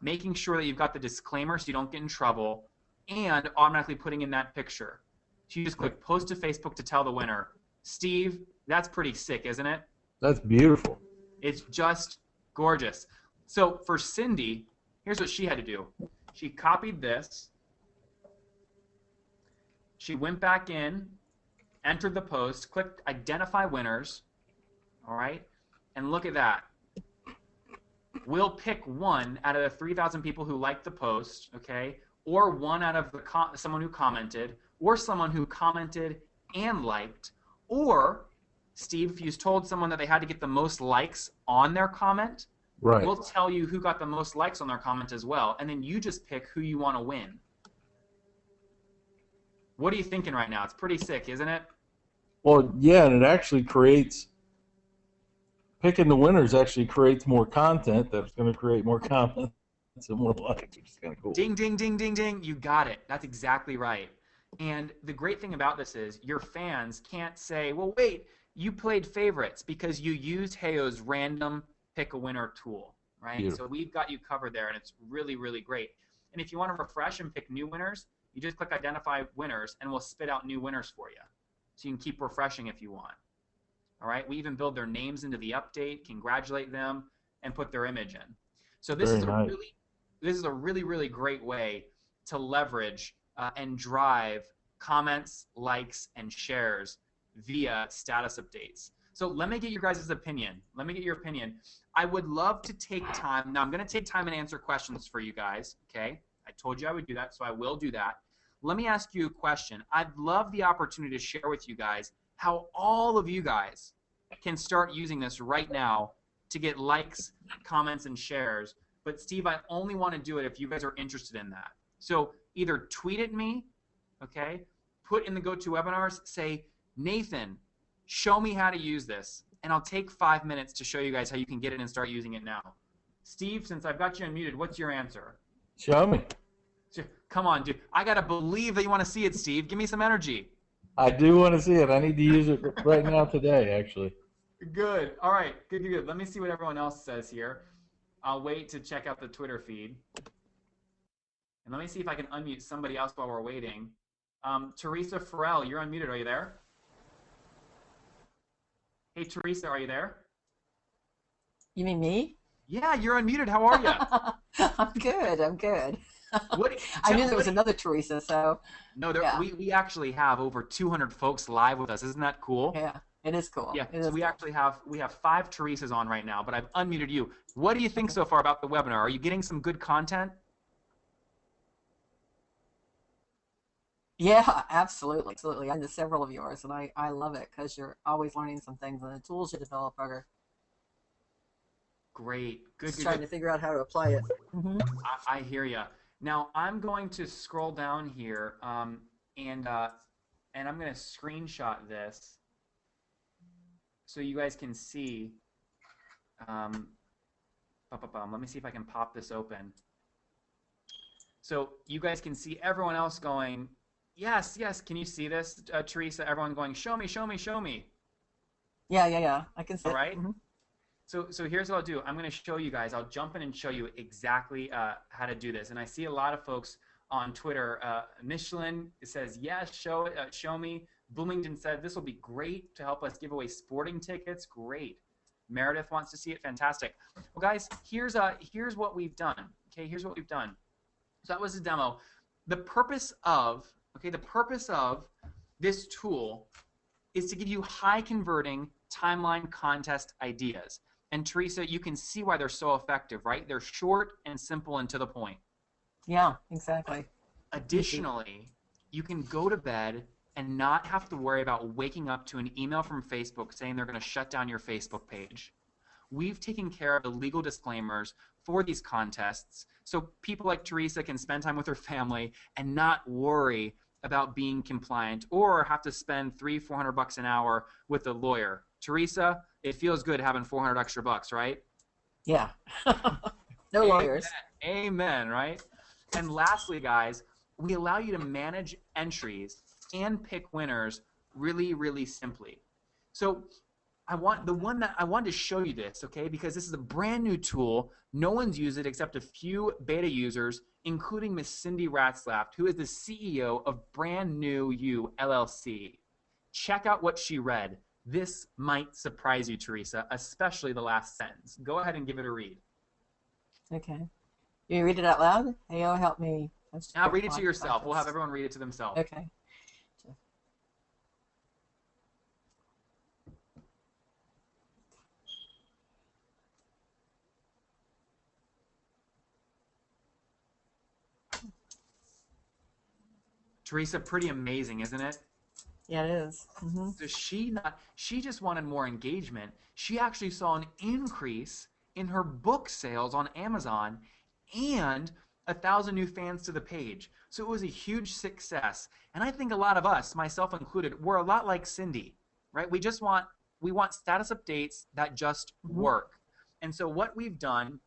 making sure that you've got the disclaimer so you don't get in trouble, and automatically putting in that picture. So you just click post to Facebook to tell the winner. Steve, that's pretty sick, isn't it? That's beautiful. It's just gorgeous. So for Cindy, here's what she had to do. She copied this. She went back in, entered the post, clicked identify winners, all right? And look at that. We'll pick one out of the 3,000 people who liked the post, okay? Or one out of the someone who commented, or someone who commented and liked, or Steve, if you told someone that they had to get the most likes on their comment, Right. we'll tell you who got the most likes on their comment as well, and then you just pick who you want to win. What are you thinking right now? It's pretty sick, isn't it? Well, yeah, and it actually creates, picking the winners actually creates more content that's going to create more comments and more likes, which is kind of cool. Ding, ding, ding, ding, ding. You got it. That's exactly right. And the great thing about this is your fans can't say, well, wait, you played favorites because you used Heyo's random pick a winner tool, right? Beautiful. So we've got you covered there, and it's really, really great. And if you want to refresh and pick new winners, you just click identify winners, and we'll spit out new winners for you. So you can keep refreshing if you want. All right? We even build their names into the update, congratulate them, and put their image in. So this Very is nice. a really, really great way to leverage and drive comments, likes, and shares via status updates. So let me get your guys' opinion. Let me get your opinion. I would love to take time. Now, I'm going to take time and answer questions for you guys, okay? I told you I would do that, so I will do that. Let me ask you a question. I'd love the opportunity to share with you guys how all of you guys can start using this right now to get likes, comments, and shares. But, Steve, I only want to do it if you guys are interested in that. So either tweet at me, okay, put in the GoToWebinars, say, Nathan, show me how to use this, and I'll take 5 minutes to show you guys how you can get it and start using it now. Steve, since I've got you unmuted, what's your answer? Show me. Come on, dude. I got to believe that you want to see it, Steve. Give me some energy. I do want to see it. I need to use it right now today, actually. Good. All right. Good, good, good. Let me see what everyone else says here. I'll wait to check out the Twitter feed. And let me see if I can unmute somebody else while we're waiting. Teresa Farrell, you're unmuted. Are you there? Hey, Teresa, are you there? You mean me? Yeah, you're unmuted. How are you? I'm good. I'm good. What? I knew there was another Teresa, so No, yeah. we actually have over 200 folks live with us. Isn't that cool? Yeah, it is cool. Yeah, It so is we cool. actually have 5 Teresas on right now, but I've unmuted you. What do you think so far about the webinar? Are you getting some good content? Yeah, absolutely, absolutely. I did several of yours, and I love it because you're always learning some things, and the tools you develop are Great. Good, just good, trying good. to figure out how to apply it. I hear you. Now I'm going to scroll down here, and I'm going to screenshot this so you guys can see. Let me see if I can pop this open. So you guys can see everyone else going, yes, yes. Can you see this, Teresa? Everyone going, show me, show me, show me. Yeah. I can see All it. right. So here's what I'll do. I'm going to show you guys. I'll jump in and show you exactly how to do this. And I see a lot of folks on Twitter. Michelin says, yes, show me. Bloomington said, this will be great to help us give away sporting tickets. Great. Meredith wants to see it. Fantastic. Well, guys, here's what we've done. Okay, here's what we've done. So that was a demo. The purpose of this tool is to give you high converting timeline contest ideas. And Teresa, you can see why they're so effective, right? They're short and simple and to the point. Yeah, exactly. Additionally, you can go to bed and not have to worry about waking up to an email from Facebook saying they're going to shut down your Facebook page. We've taken care of the legal disclaimers for these contests so people like Teresa can spend time with her family and not worry about being compliant or have to spend $300-400 an hour with a lawyer. Teresa, it feels good having 400 extra bucks, right? Yeah. No lawyers. Amen, right? And lastly, guys, we allow you to manage entries and pick winners really, really simply. So I wanted to show you this, okay, because this is a brand new tool. No one's used it except a few beta users, including Miss Cindy Ratzlaff, who is the CEO of Brand New You LLC. Check out what she read. This might surprise you, Teresa, especially the last sentence. Go ahead and give it a read. Okay. You read it out loud? Heyo, help me. Now read it to yourself. We'll have everyone read it to themselves. Okay. Teresa, pretty amazing, isn't it? Yeah, it is. So she just wanted more engagement. She actually saw an increase in her book sales on Amazon and 1,000 new fans to the page. So it was a huge success. And I think a lot of us, myself included, we're a lot like Cindy, right? We want status updates that just work. And so what we've done,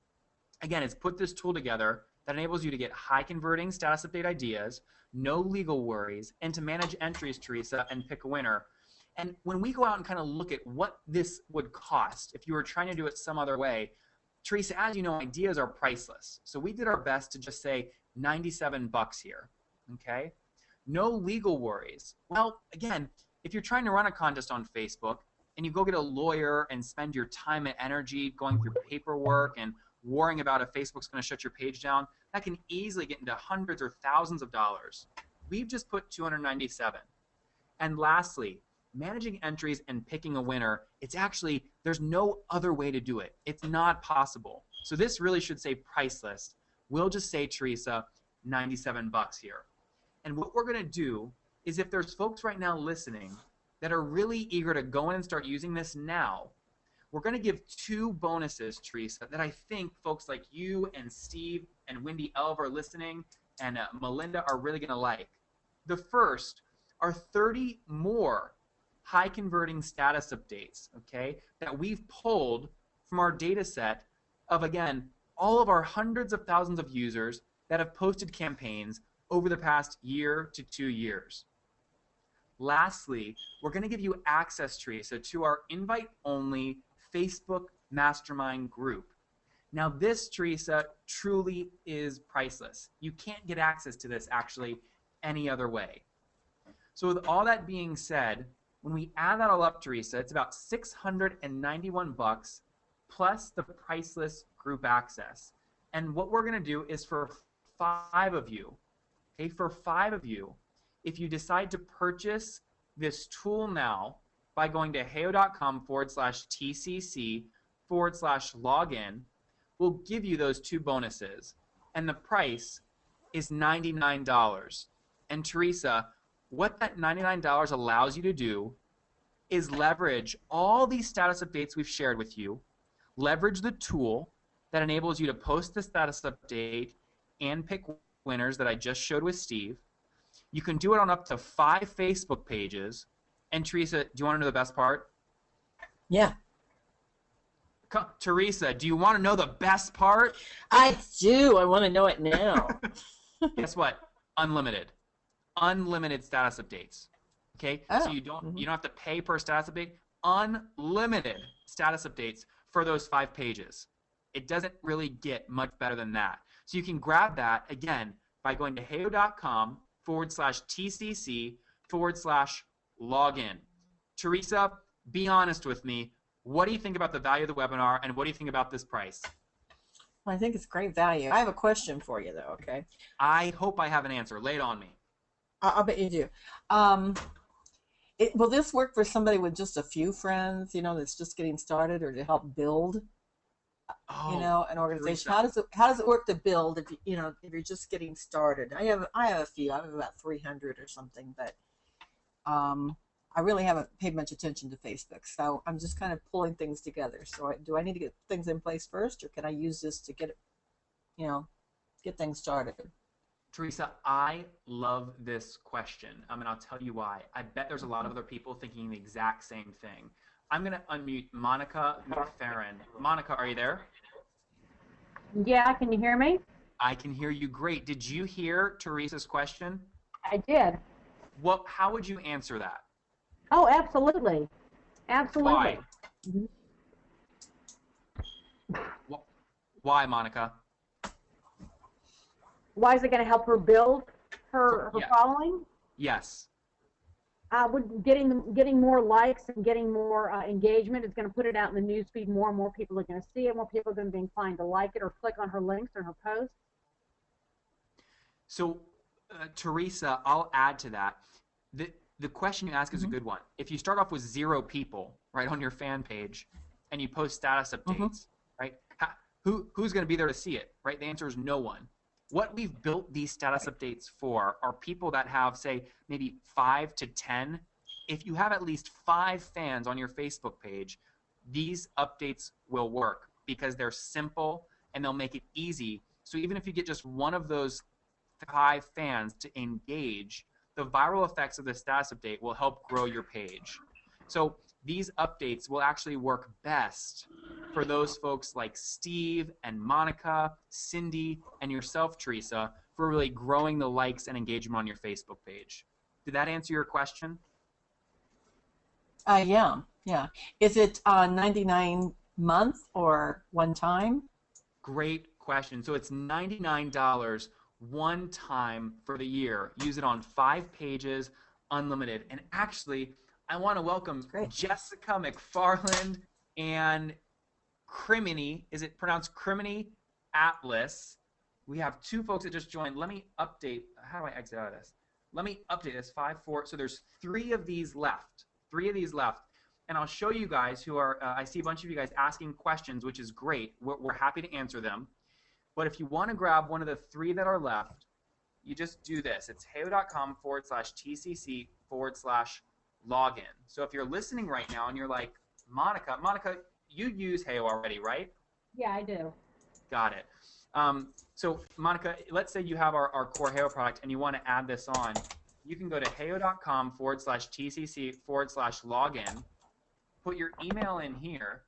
again, is put this tool together that enables you to get high converting status update ideas, no legal worries, and to manage entries, Teresa, and pick a winner. And when we go out and kind of look at what this would cost if you were trying to do it some other way, Teresa, as you know, ideas are priceless. So we did our best to just say $97 here, okay? No legal worries. Well, again, if you're trying to run a contest on Facebook and you go get a lawyer and spend your time and energy going through paperwork and worrying about if Facebook's going to shut your page down, that can easily get into hundreds or thousands of dollars. We've just put $297. And lastly, managing entries and picking a winner, it's actually, there's no other way to do it. It's not possible. So this really should say priceless. We'll just say, Teresa, $97 here. And what we're going to do is if there's folks right now listening that are really eager to go in and start using this now, we're going to give 2 bonuses, Teresa, that I think folks like you and Steve and Wendy Elver listening and Melinda are really going to like. The first are 30 more high-converting status updates, okay, that we've pulled from our data set of, again, all of our hundreds of thousands of users that have posted campaigns over the past year to 2 years. Lastly, we're going to give you access, Teresa, to our invite-only Facebook Mastermind group. Now this, Teresa, truly is priceless. You can't get access to this actually any other way. So with all that being said, when we add that all up, Teresa, it's about $691 plus the priceless group access. And what we're going to do is for 5 of you, okay, for 5 of you, if you decide to purchase this tool now by going to heyo.com/TCC/login, we'll give you those 2 bonuses. And the price is $99. And Teresa, what that $99 allows you to do is leverage all these status updates we've shared with you, leverage the tool that enables you to post the status update and pick winners that I just showed with Steve. You can do it on up to 5 Facebook pages. And Teresa, do you want to know the best part? Yeah. Teresa, do you want to know the best part? I do. I want to know it now. Guess what? Unlimited. Unlimited status updates. Okay? Oh. So you don't have to pay per status update. Unlimited status updates for those 5 pages. It doesn't really get much better than that. So you can grab that again by going to heyo.com/TCC/login. Teresa, be honest with me. What do you think about the value of the webinar, and what do you think about this price? Well, I think it's great value. I have a question for you, though, okay? I hope I have an answer. Lay it on me. I'll bet you do. Will this work for somebody with just a few friends, that's just getting started, or to help build, an organization? Teresa. How does it work to build if if you're just getting started? I have a few. I have about 300 or something, but I really haven't paid much attention to Facebook, so I'm just kind of pulling things together. So do I need to get things in place first, or can I use this to get things started? Teresa, I love this question, and I'll tell you why. I bet there's a lot of other people thinking the exact same thing. I'm going to unmute Monica McFerrin. Monica, are you there? Yeah, can you hear me? I can hear you great. Did you hear Teresa's question? I did. How would you answer that? Oh, absolutely. Absolutely. Why? Mhm. Why, Monica? Why is it going to help her build her Yeah. following? Yes. With getting more likes and getting more engagement, it's going to put it out in the newsfeed. More and more people are going to see it. More people are going to be inclined to like it or click on her links or her posts. So, Teresa, I'll add to that. The question you ask is a good one. If you start off with 0 people, right, on your fan page, and you post status updates, right, who's going to be there to see it, right? The answer is no one. What we've built these status updates for are people that have, say, maybe 5 to 10. If you have at least 5 fans on your Facebook page, these updates will work because they're simple and they'll make it easy. So even if you get just one of those 5 fans to engage, the viral effects of the status update will help grow your page. So these updates will actually work best for those folks like Steve and Monica, Cindy, and yourself, Teresa, for really growing the likes and engagement on your Facebook page. Did that answer your question? Yeah. Is it 99 month or one time? Great question. So it's $99 one time for the year. Use it on 5 pages, unlimited. And actually, I want to welcome Jessica McFarland and Criminy. Is it pronounced Criminy Atlas? We have 2 folks that just joined. Let me update. How do I exit out of this? Let me update this. 5, 4. So there's 3 of these left. 3 of these left. And I'll show you guys who are, I see a bunch of you guys asking questions, which is great. We're happy to answer them. But if you want to grab one of the 3 that are left, you just do this. It's heyo.com/TCC/login. So if you're listening right now and you're like, Monica, you use Heyo already, right? Yeah, I do. Got it. So Monica, let's say you have our core Heyo product and you want to add this on. You can go to heyo.com/TCC/login, put your email in here,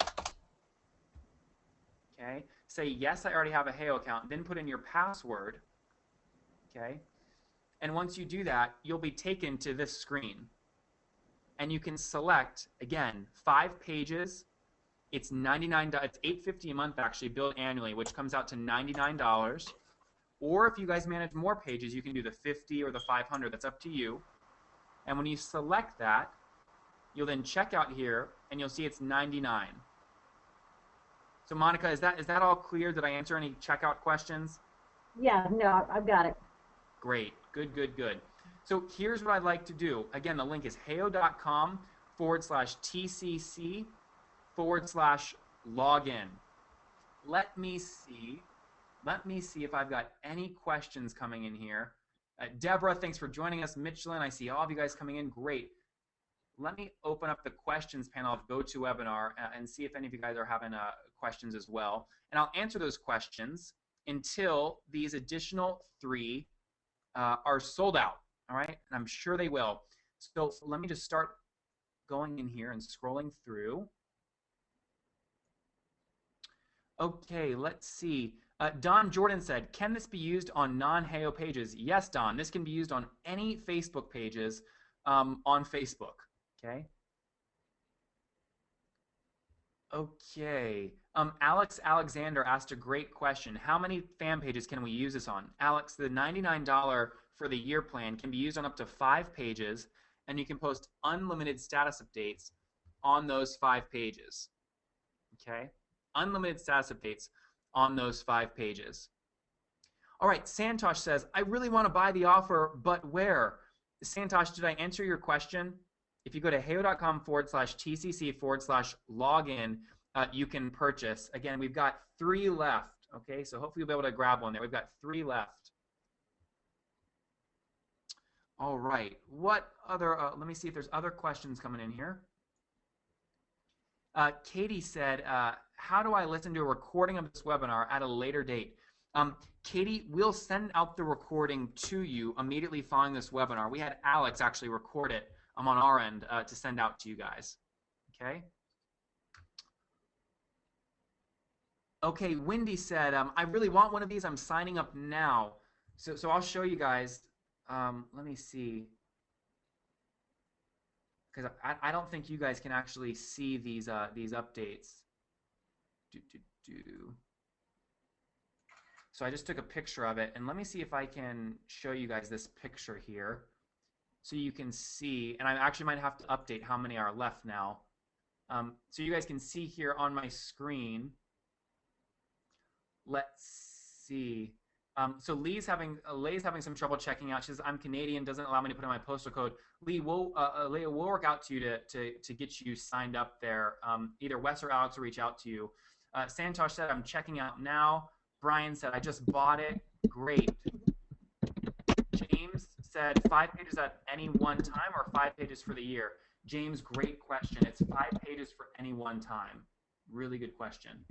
okay? Say, yes, I already have a Heyo account, then put in your password, okay? And once you do that, you'll be taken to this screen. And you can select, again, 5 pages. It's $99. It's $8.50 a month actually, billed annually, which comes out to $99. Or if you guys manage more pages, you can do the 50 or the 500. That's up to you. And when you select that, you'll then check out here, and you'll see it's $99. So Monica, is that all clear? Did I answer any checkout questions? Yeah, no, I've got it. Great. Good, good, good. So here's what I'd like to do. Again, the link is heyo.com/tcc/login. Let me see if I've got any questions coming in here. Deborah, thanks for joining us. Michelin, I see all of you guys coming in. Great. Let me open up the questions panel of GoToWebinar and see if any of you guys are having questions as well. And I'll answer those questions until these additional 3 are sold out. All right, and I'm sure they will. So let me just start going in here and scrolling through. Okay, let's see. Don Jordan said, can this be used on non-Heyo pages? Yes, Don, this can be used on any Facebook pages on Facebook. Okay. Okay. Alex Alexander asked a great question. How many fan pages can we use this on? Alex, the $99 for the year plan can be used on up to 5 pages, and you can post unlimited status updates on those 5 pages. Okay? Unlimited status updates on those 5 pages. All right, Santosh says, I really want to buy the offer, but where? Santosh, did I answer your question? If you go to heyo.com/tcc/login, you can purchase. Again, we've got 3 left. Okay, so hopefully you'll be able to grab one there. We've got 3 left. All right, what other, let me see if there's other questions coming in here. Katie said, how do I listen to a recording of this webinar at a later date? Katie, we'll send out the recording to you immediately following this webinar. We had Alex actually record it on our end to send out to you guys. Okay? Okay, Wendy said, I really want one of these. I'm signing up now. So I'll show you guys. Let me see. Because I don't think you guys can actually see these updates. So I just took a picture of it, and let me see if I can show you guys this picture here, so you can see. And I actually might have to update how many are left now, so you guys can see here on my screen. Let's see. So Lee's having some trouble checking out. She says, I'm Canadian, doesn't allow me to put in my postal code. Lee, we'll work out to you to get you signed up there. Either Wes or Alex will reach out to you. Santosh said, I'm checking out now. Brian said, I just bought it. Great. James said, 5 pages at any one time or 5 pages for the year? James, great question. It's 5 pages for any one time. Really good question.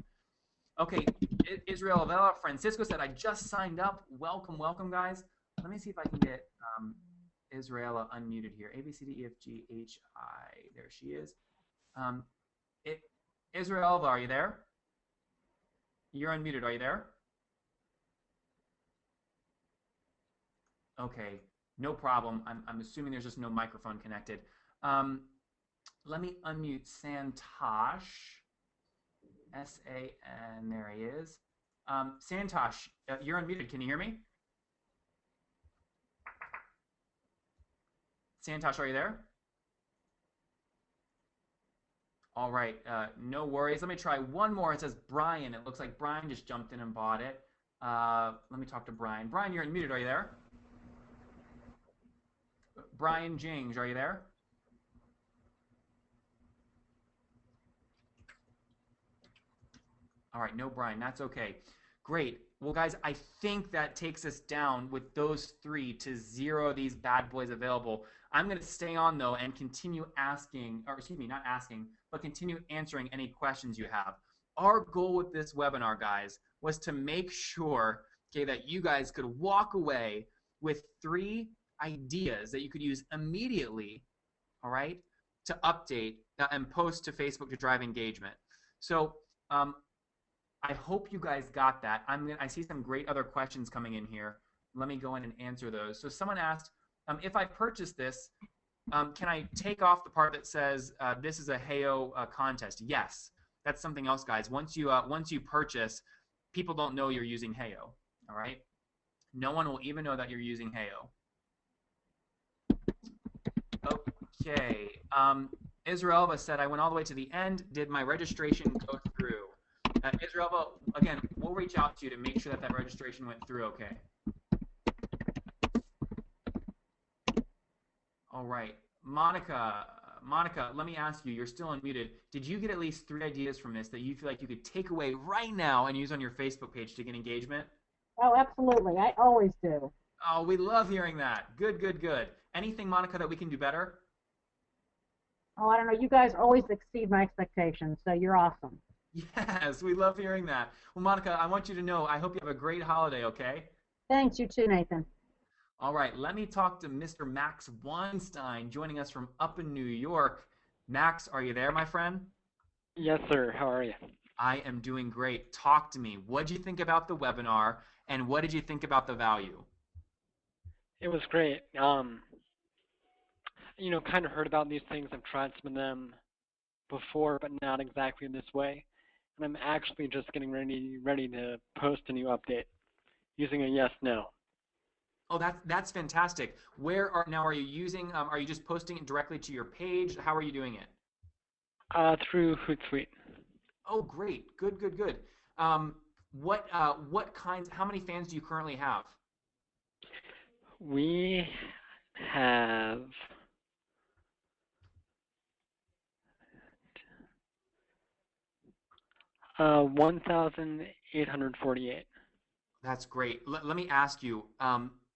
Okay, Israel Avella, Francisco said, I just signed up. Welcome, welcome, guys. Let me see if I can get Israela unmuted here. A, B, C, D, E, F, G, H, I. There she is. Israel, are you there? You're unmuted. Are you there? Okay, no problem. I'm assuming there's just no microphone connected. Let me unmute Santosh. S-A-N, there he is. Santosh, you're unmuted. Can you hear me? Santosh, are you there? All right, no worries. Let me try one more. It says Brian. It looks like Brian just jumped in and bought it. Let me talk to Brian. Brian, you're unmuted. Are you there? Brian Jings, are you there? All right, no Brian, that's okay. Great. Well, guys, I think that takes us down with those 3 to 0 of these bad boys available. I'm going to stay on, though, and continue asking, or excuse me, not asking, but continue answering any questions you have. Our goal with this webinar, guys, was to make sure, okay, that you guys could walk away with 3 ideas that you could use immediately, all right, to update and post to Facebook to drive engagement. So I hope you guys got that. I see some great other questions coming in here. Let me go in and answer those. So someone asked, if I purchase this, can I take off the part that says this is a Heyo contest? Yes. That's something else, guys. Once you purchase, people don't know you're using Heyo. All right. No one will even know that you're using Heyo. Okay. Israelva said, I went all the way to the end. Did my registration go through? Israelva, again, we'll reach out to you to make sure that that registration went through okay. All right. Monica, let me ask you, you're still unmuted. Did you get at least 3 ideas from this that you feel like you could take away right now and use on your Facebook page to get engagement? Oh, absolutely. I always do. Oh, we love hearing that. Good, good, good. Anything, Monica, that we can do better? Oh, I don't know. You guys always exceed my expectations, so you're awesome. Yes, we love hearing that. Well, Monica, I want you to know, I hope you have a great holiday, okay? Thanks, you too, Nathan. All right, let me talk to Mr. Max Weinstein joining us from up in New York. Max, are you there, my friend? Yes, sir. How are you? I am doing great. Talk to me. What did you think about the webinar, and what did you think about the value? It was great. Kind of heard about these things. I've tried some of them before, but not exactly this way. And I'm actually just getting ready to post a new update using a yes/no. Oh, that's fantastic. Are you using? Are you just posting it directly to your page? How are you doing it? Through Hootsuite. Oh, great. Good, good, good. What kinds? How many fans do you currently have? We have 1,848. That's great. Let me ask you,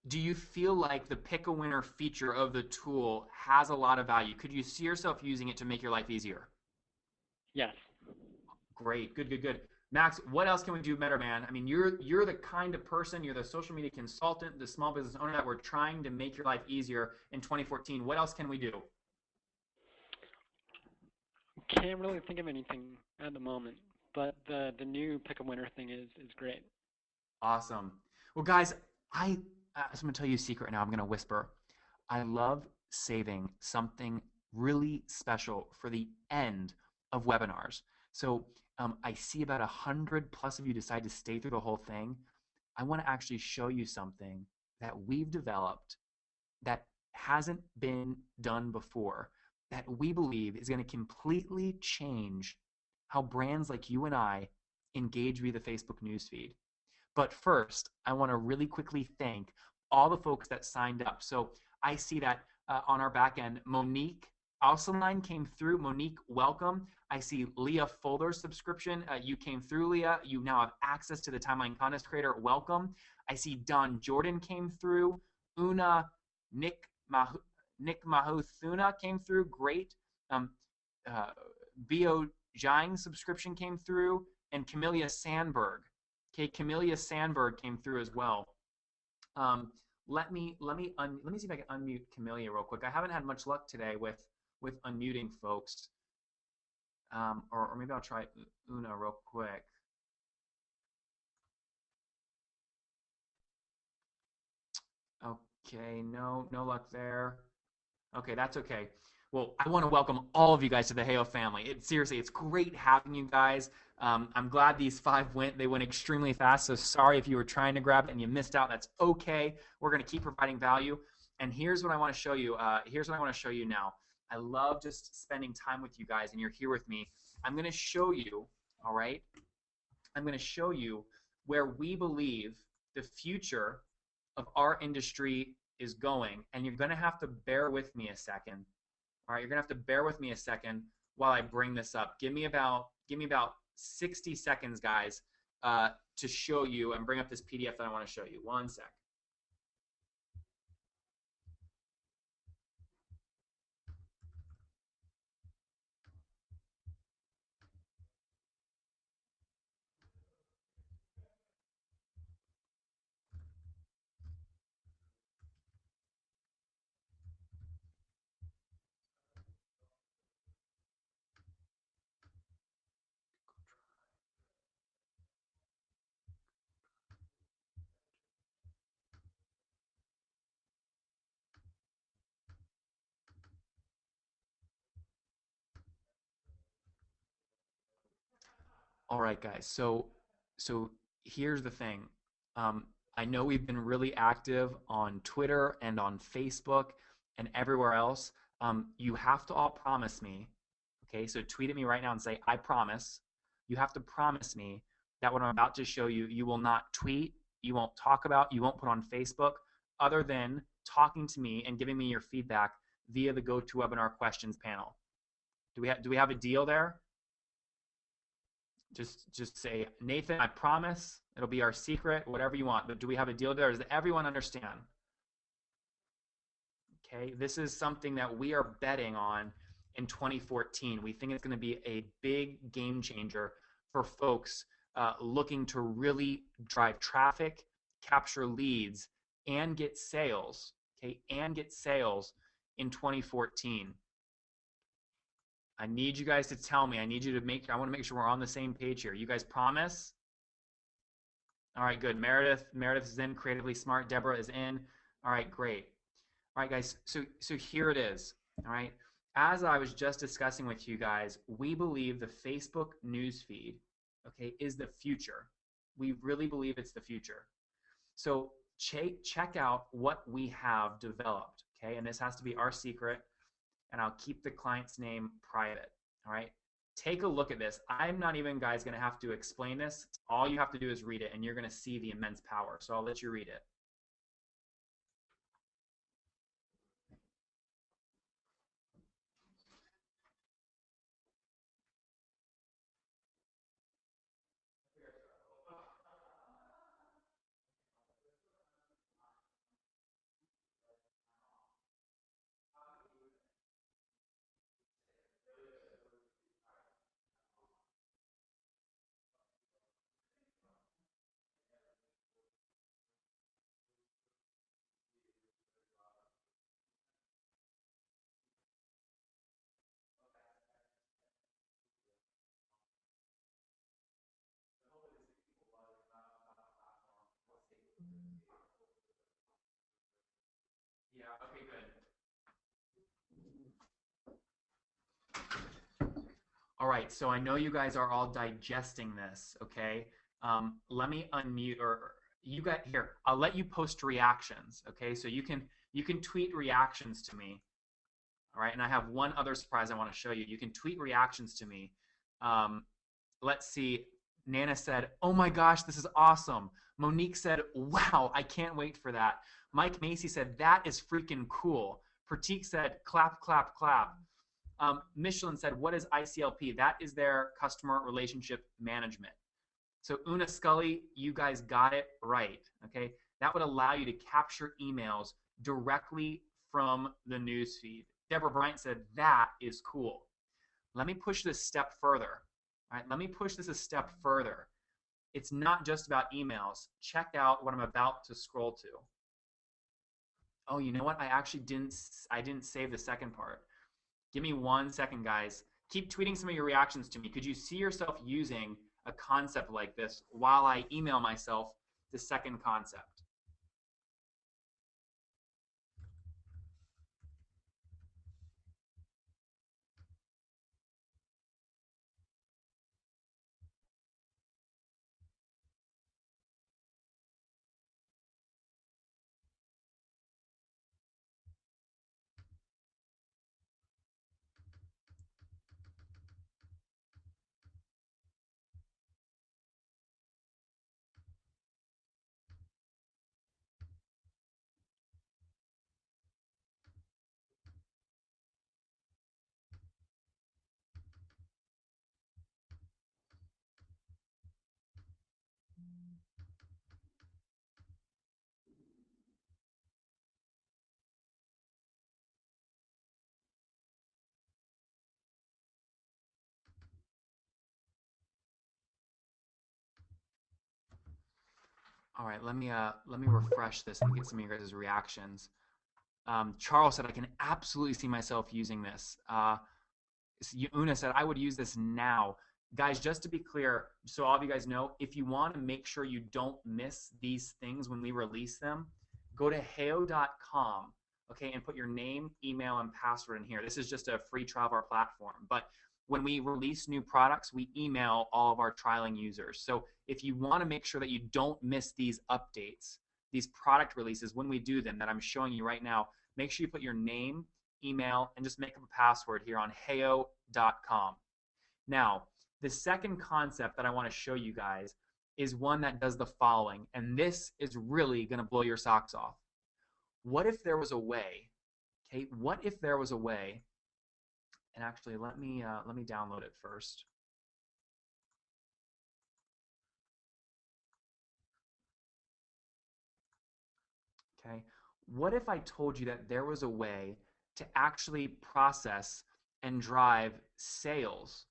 do you feel like the pick a winner feature of the tool has a lot of value? Could you see yourself using it to make your life easier? Yes. Great. Good, good, good. Max, what else can we do better, man? I mean, you're the kind of person, you're the social media consultant, the small business owner that we're trying to make your life easier in 2014. What else can we do? Can't really think of anything at the moment, but the new pick a winner thing is great. Awesome. Well, guys, I'm going to tell you a secret now. I'm going to whisper. I love saving something really special for the end of webinars. So I see about 100 plus of you decide to stay through the whole thing. I want to actually show you something that we've developed that hasn't been done before, that we believe is going to completely change how brands like you and I engage via the Facebook newsfeed. But first, I want to really quickly thank all the folks that signed up. So I see that on our back end, Monique Ausseline came through. Monique, welcome. I see Leah Folder's subscription. You came through, Leah. You now have access to the Timeline Contest Creator. Welcome. I see Don Jordan came through. Una, Nick Mahothuna came through. Great. Bio Jiang subscription came through. And Camellia Sandberg. Okay, Camellia Sandberg came through as well. Let me see if I can unmute Camellia real quick. I haven't had much luck today with unmuting folks. Or maybe I'll try Una real quick. Okay, no luck there. Okay, that's okay. Well, I want to welcome all of you guys to the Heyo family. Seriously, it's great having you guys. I'm glad these 5 went. They went extremely fast, so sorry if you were trying to grab it and you missed out. That's okay. We're going to keep providing value. And here's what I want to show you. Here's what I want to show you now. I love just spending time with you guys, and you're here with me. I'm going to show you, all right? I'm going to show you where we believe the future of our industry is going, and you're going to have to bear with me a second. All right, you're gonna have to bear with me a second while I bring this up. Give me about 60 seconds, guys, to show you and bring up this PDF that I want to show you. One sec. All right, guys. So here's the thing. Um, I know we've been really active on Twitter and on Facebook and everywhere else. You have to all promise me. Okay, so tweet at me right now and say, I promise. You have to promise me that what I'm about to show you, you will not tweet, you won't talk about, you won't put on Facebook, other than talking to me and giving me your feedback via the GoToWebinar questions panel. Do we have a deal there? Just say, Nathan, I promise. It'll be our secret, whatever you want. But do we have a deal there? Does everyone understand? Okay, this is something that we are betting on in 2014. We think it's going to be a big game changer for folks looking to really drive traffic, capture leads, and get sales. Okay, and get sales in 2014. I need you guys to tell me. I need you to I want to make sure we're on the same page here. You guys promise? All right, good. Meredith is in. Creatively Smart. Deborah is in. All right, great. All right, guys. So here it is. All right. As I was just discussing with you guys, we believe the Facebook newsfeed, okay, is the future. We really believe it's the future. So check out what we have developed, okay? And this has to be our secret, and I'll keep the client's name private, all right? Take a look at this. I'm not even, guys, going to have to explain this. All you have to do is read it, and you're going to see the immense power. So I'll let you read it. Yeah, okay, good. All right, so I know you guys are all digesting this, okay? Let me unmute, or you got here. I'll let you post reactions, okay? So you can tweet reactions to me, all right? And I have one other surprise I want to show you. You can tweet reactions to me. Let's see. Nana said, "Oh my gosh, this is awesome." Monique said, "Wow, I can't wait for that." Mike Macy said, "That is freaking cool." Pratik said, "Clap, clap, clap." Michelin said, "What is ICLP?" That is their customer relationship management. So Una Scully, you guys got it right. Okay, that would allow you to capture emails directly from the newsfeed. Deborah Bryant said, "That is cool." Let me push this step further. All right, let me push this a step further. It's not just about emails. Check out what I'm about to scroll to. Oh, you know what? I didn't save the second part. Give me 1 second, guys. Keep tweeting some of your reactions to me. Could you see yourself using a concept like this while I email myself the second concept? All right, let me refresh this and get some of your guys' reactions. Charles said, "I can absolutely see myself using this." Una said, "I would use this now." Guys, just to be clear, so all of you guys know, if you want to make sure you don't miss these things when we release them, go to heyo.com, okay, and put your name, email, and password in here. This is just a free trial of our platform. But when we release new products, we email all of our trialing users. So if you want to make sure that you don't miss these updates, these product releases when we do them that I'm showing you right now, make sure you put your name, email, and just make up a password here on heyo.com. Now, the second concept that I want to show you guys is one that does the following, and this is really going to blow your socks off. What if there was a way, okay, what if there was a way, and actually let me download it first. Okay, what if I told you that there was a way to actually process and drive sales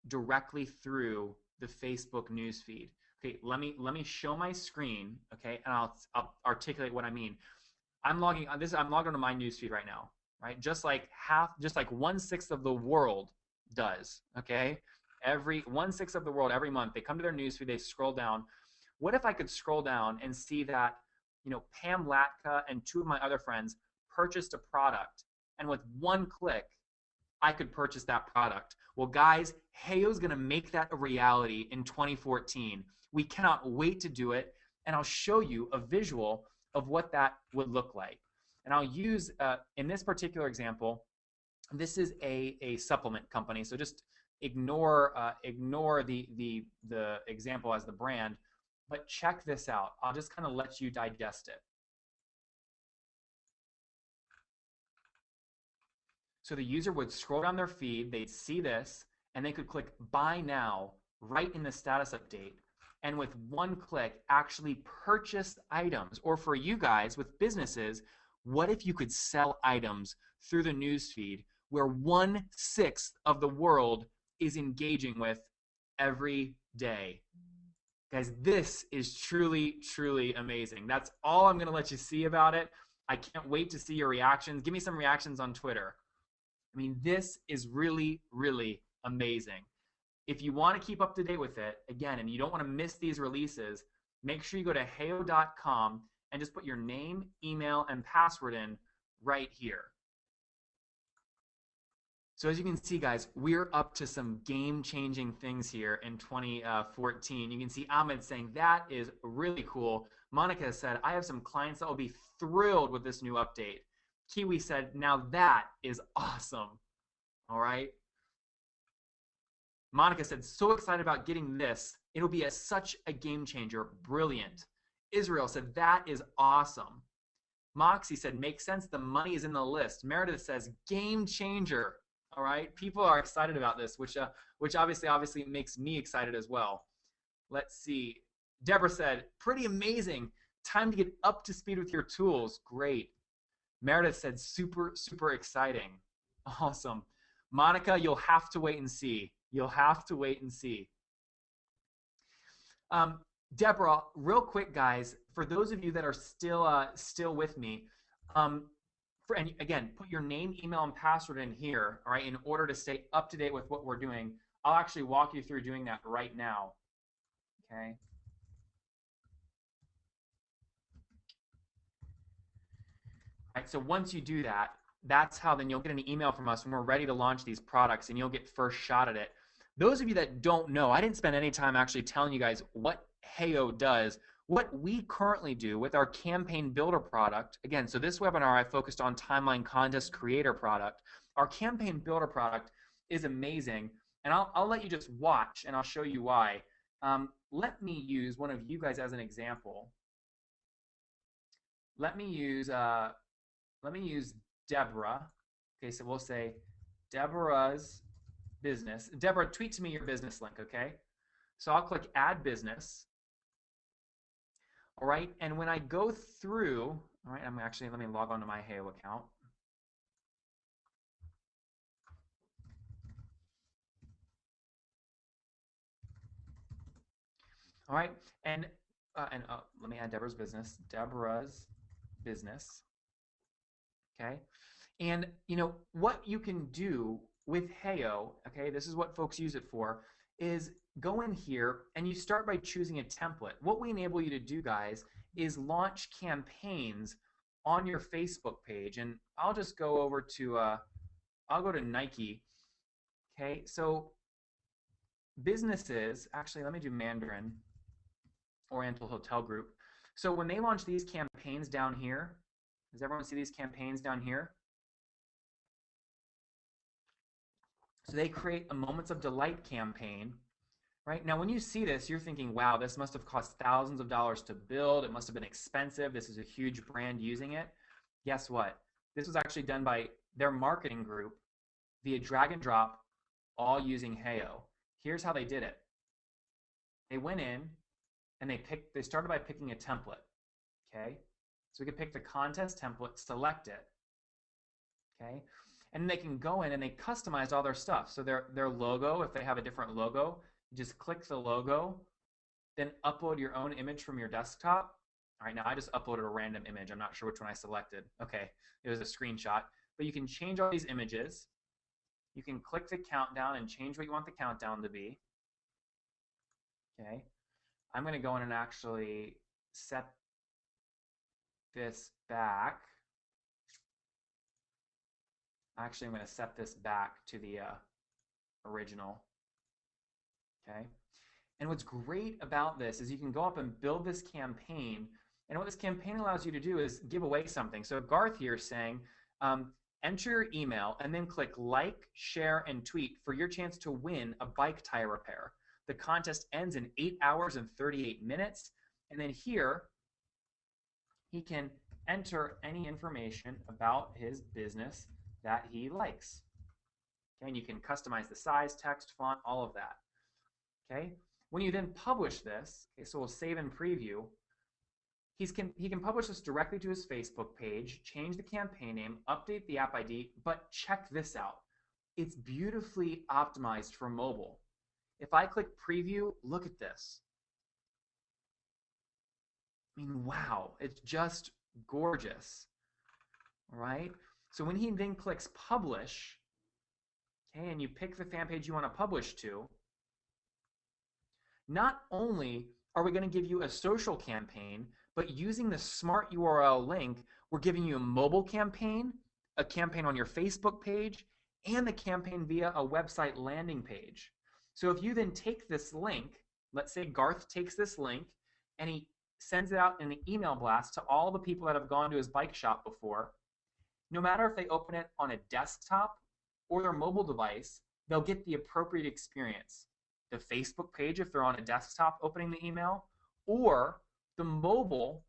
directly through the Facebook newsfeed? Okay, let me show my screen, okay, and I'll articulate what I mean. I'm logging on this. I'm logged onto my newsfeed right now, right? Just like 1/6 of the world does. Okay, every 1/6 of the world every month they come to their newsfeed, they scroll down. What if I could scroll down and see that, Pam Latka and two of my other friends purchased a product, and with one click, I could purchase that product. Well, guys, Heyo's going to make that a reality in 2014. We cannot wait to do it, and I'll show you a visual of what that would look like. And I'll use, in this particular example, this is a supplement company, so just ignore the example as the brand, but check this out. I'll just kind of let you digest it. So the user would scroll down their feed, they'd see this, and they could click Buy Now right in the status update, and with one click actually purchase items. Or for you guys with businesses, what if you could sell items through the newsfeed where 1/6 of the world is engaging with every day? Guys, this is truly, truly amazing. That's all I'm going to let you see about it. I can't wait to see your reactions. Give me some reactions on Twitter. I mean, this is really, really amazing. If you want to keep up to date with it, again, and you don't want to miss these releases, make sure you go to heyo.com and just put your name, email, and password in right here. So as you can see, guys, we're up to some game-changing things here in 2014. You can see Ahmed saying, that is really cool. Monica said, I have some clients that will be thrilled with this new update. Kiwi said, now that is awesome. All right. Monica said, so excited about getting this. It'll be such a game changer. Brilliant. Israel said, that is awesome. Moxie said, makes sense. The money is in the list. Meredith says, game changer. All right. People are excited about this, which obviously makes me excited as well. Let's see. Deborah said, pretty amazing. Time to get up to speed with your tools. Great. Meredith said, super, super exciting. Awesome. Monica, you'll have to wait and see. You'll have to wait and see. Deborah, real quick, guys, for those of you that are still with me, and again, put your name, email, and password in here, all right, in order to stay up to date with what we're doing. I'll actually walk you through doing that right now. Okay. Right, so once you do that, that's how then you'll get an email from us when we're ready to launch these products, and you'll get first shot at it. Those of you that don't know, I didn't spend any time actually telling you guys what Heyo does. What we currently do with our Campaign Builder product, again, so this webinar I focused on Timeline Contest Creator product. Our Campaign Builder product is amazing, and I'll let you just watch, and I'll show you why. Let me use one of you guys as an example. Let me use Deborah. Okay, so we'll say Deborah's business. Deborah, tweet to me your business link, okay? So I'll click Add Business. All right, and when I go through, all right, let me log on to my Heyo account. All right, and let me add Deborah's business. Deborah's business. Okay, and what you can do with Heyo, okay, this is what folks use it for, is go in here and you start by choosing a template. What we enable you to do, guys, is launch campaigns on your Facebook page. And I'll just go over to, I'll go to Nike, Okay, so businesses, actually, let me do Mandarin, Oriental Hotel Group. So when they launch these campaigns down here, does everyone see these campaigns down here? So they create a Moments of Delight campaign, right? Now, when you see this, you're thinking, wow, this must have cost thousands of dollars to build. It must have been expensive. This is a huge brand using it. Guess what? This was actually done by their marketing group via drag and drop, all using Heyo. Here's how they did it. They went in and they started by picking a template, okay? So we could pick the contest template, select it, okay? And they can go in and they customize all their stuff. So their logo, if they have a different logo, you just click the logo, then upload your own image from your desktop. All right, now I just uploaded a random image. I'm not sure which one I selected. Okay, it was a screenshot. But you can change all these images. You can click the countdown and change what you want the countdown to be. Okay, I'm going to go in and actually set this back. Actually, I'm going to set this back to the original. Okay. And what's great about this is you can go up and build this campaign. And what this campaign allows you to do is give away something. So Garth here is saying, enter your email and then click like, share, and tweet for your chance to win a bike tire repair. The contest ends in 8 hours and 38 minutes. And then here, he can enter any information about his business that he likes. Okay, and you can customize the size, text, font, all of that. Okay, when you then publish this, okay, so we'll save and preview, he can publish this directly to his Facebook page, change the campaign name, update the app ID, but check this out. It's beautifully optimized for mobile. If I click preview, look at this. I mean, wow, it's just gorgeous, right? So when he then clicks publish, okay, and you pick the fan page you want to publish to, not only are we going to give you a social campaign, but using the smart URL link, we're giving you a mobile campaign, a campaign on your Facebook page, and the campaign via a website landing page. So if you then take this link, let's say Garth takes this link and he sends it out in an email blast to all the people that have gone to his bike shop before, no matter if they open it on a desktop or their mobile device, they'll get the appropriate experience. The Facebook page if they're on a desktop opening the email, or the mobile,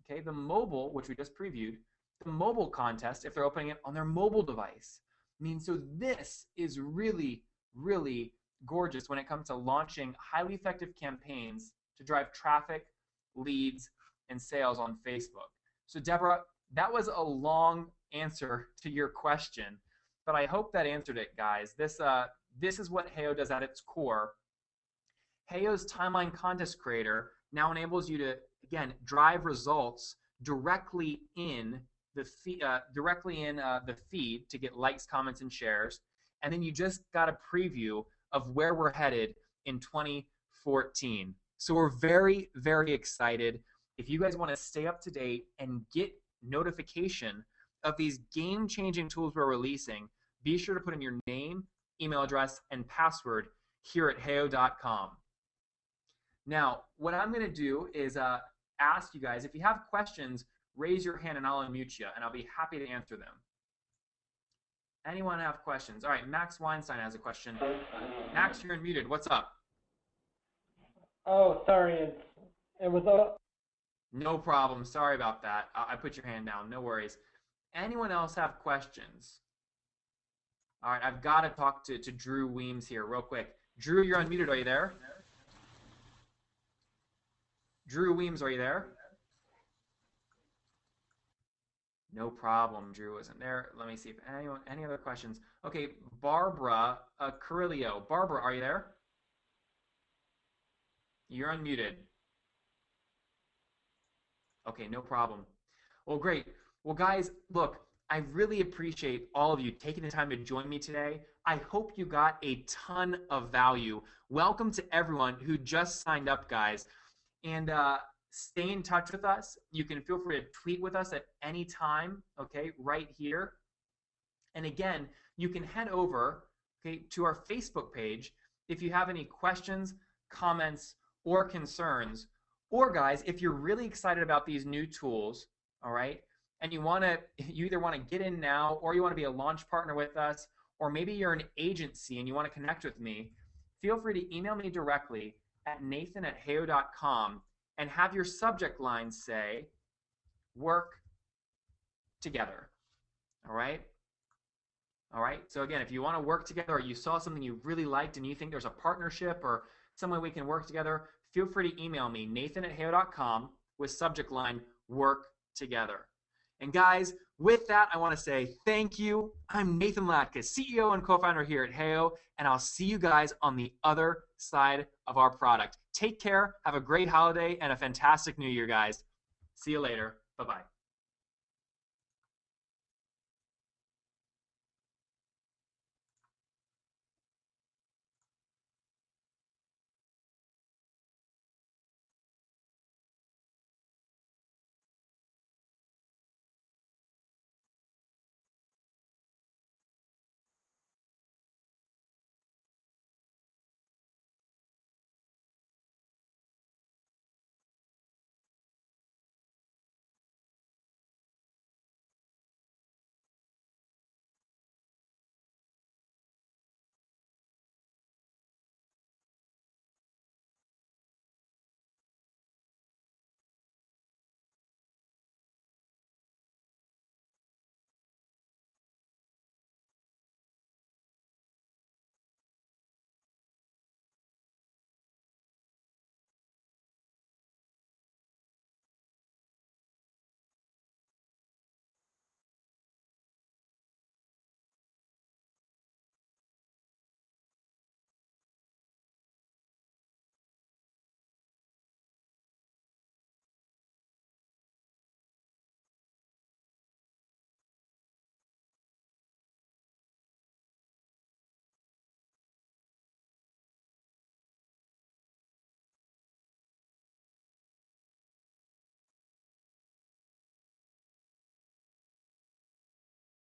okay, the mobile, which we just previewed, the mobile contest if they're opening it on their mobile device. I mean, so this is really, really gorgeous when it comes to launching highly effective campaigns to drive traffic, leads, and sales on Facebook. So Deborah, that was a long answer to your question, but I hope that answered it, guys. This is what Heyo does at its core. Heyo's timeline contest creator now enables you to, again, drive results directly in the feed to get likes, comments, and shares. And then you just got a preview of where we're headed in 2014. So we're very, very excited. If you guys want to stay up to date and get notification of these game-changing tools we're releasing, be sure to put in your name, email address, and password here at heyo.com. Now, what I'm going to do is ask you guys, if you have questions, raise your hand and I'll unmute you, and I'll be happy to answer them. Anyone have questions? All right, Max Weinstein has a question. Max, you're unmuted. What's up? Oh, sorry. It was a. No problem. Sorry about that. I put your hand down. No worries. Anyone else have questions? All right, I've got to talk to Drew Weems here real quick. Drew, you're unmuted. Are you there? Drew Weems, are you there? No problem. Drew isn't there. Let me see if any other questions. Okay, Barbara Carrillo. Barbara, are you there? You're unmuted. Okay, no problem. Well, great. Well, guys, look, I really appreciate all of you taking the time to join me today. I hope you got a ton of value. Welcome to everyone who just signed up, guys. And stay in touch with us. You can feel free to tweet with us at any time, okay, right here. And again, you can head over okay, to our Facebook page if you have any questions, comments, or concerns. Or guys, if you're really excited about these new tools, all right, and you either want to get in now, or you want to be a launch partner with us, or maybe you're an agency and you want to connect with me, feel free to email me directly at nathan@heyo.com and have your subject line say work together. All right? All right. So again, if you want to work together, or you saw something you really liked and you think there's a partnership or some way we can work together, feel free to email me, nathan@heyo.com, with subject line work together. And guys, with that, I want to say thank you. I'm Nathan Latka, CEO and co-founder here at Heyo, and I'll see you guys on the other side of our product. Take care, have a great holiday, and a fantastic new year, guys. See you later. Bye-bye.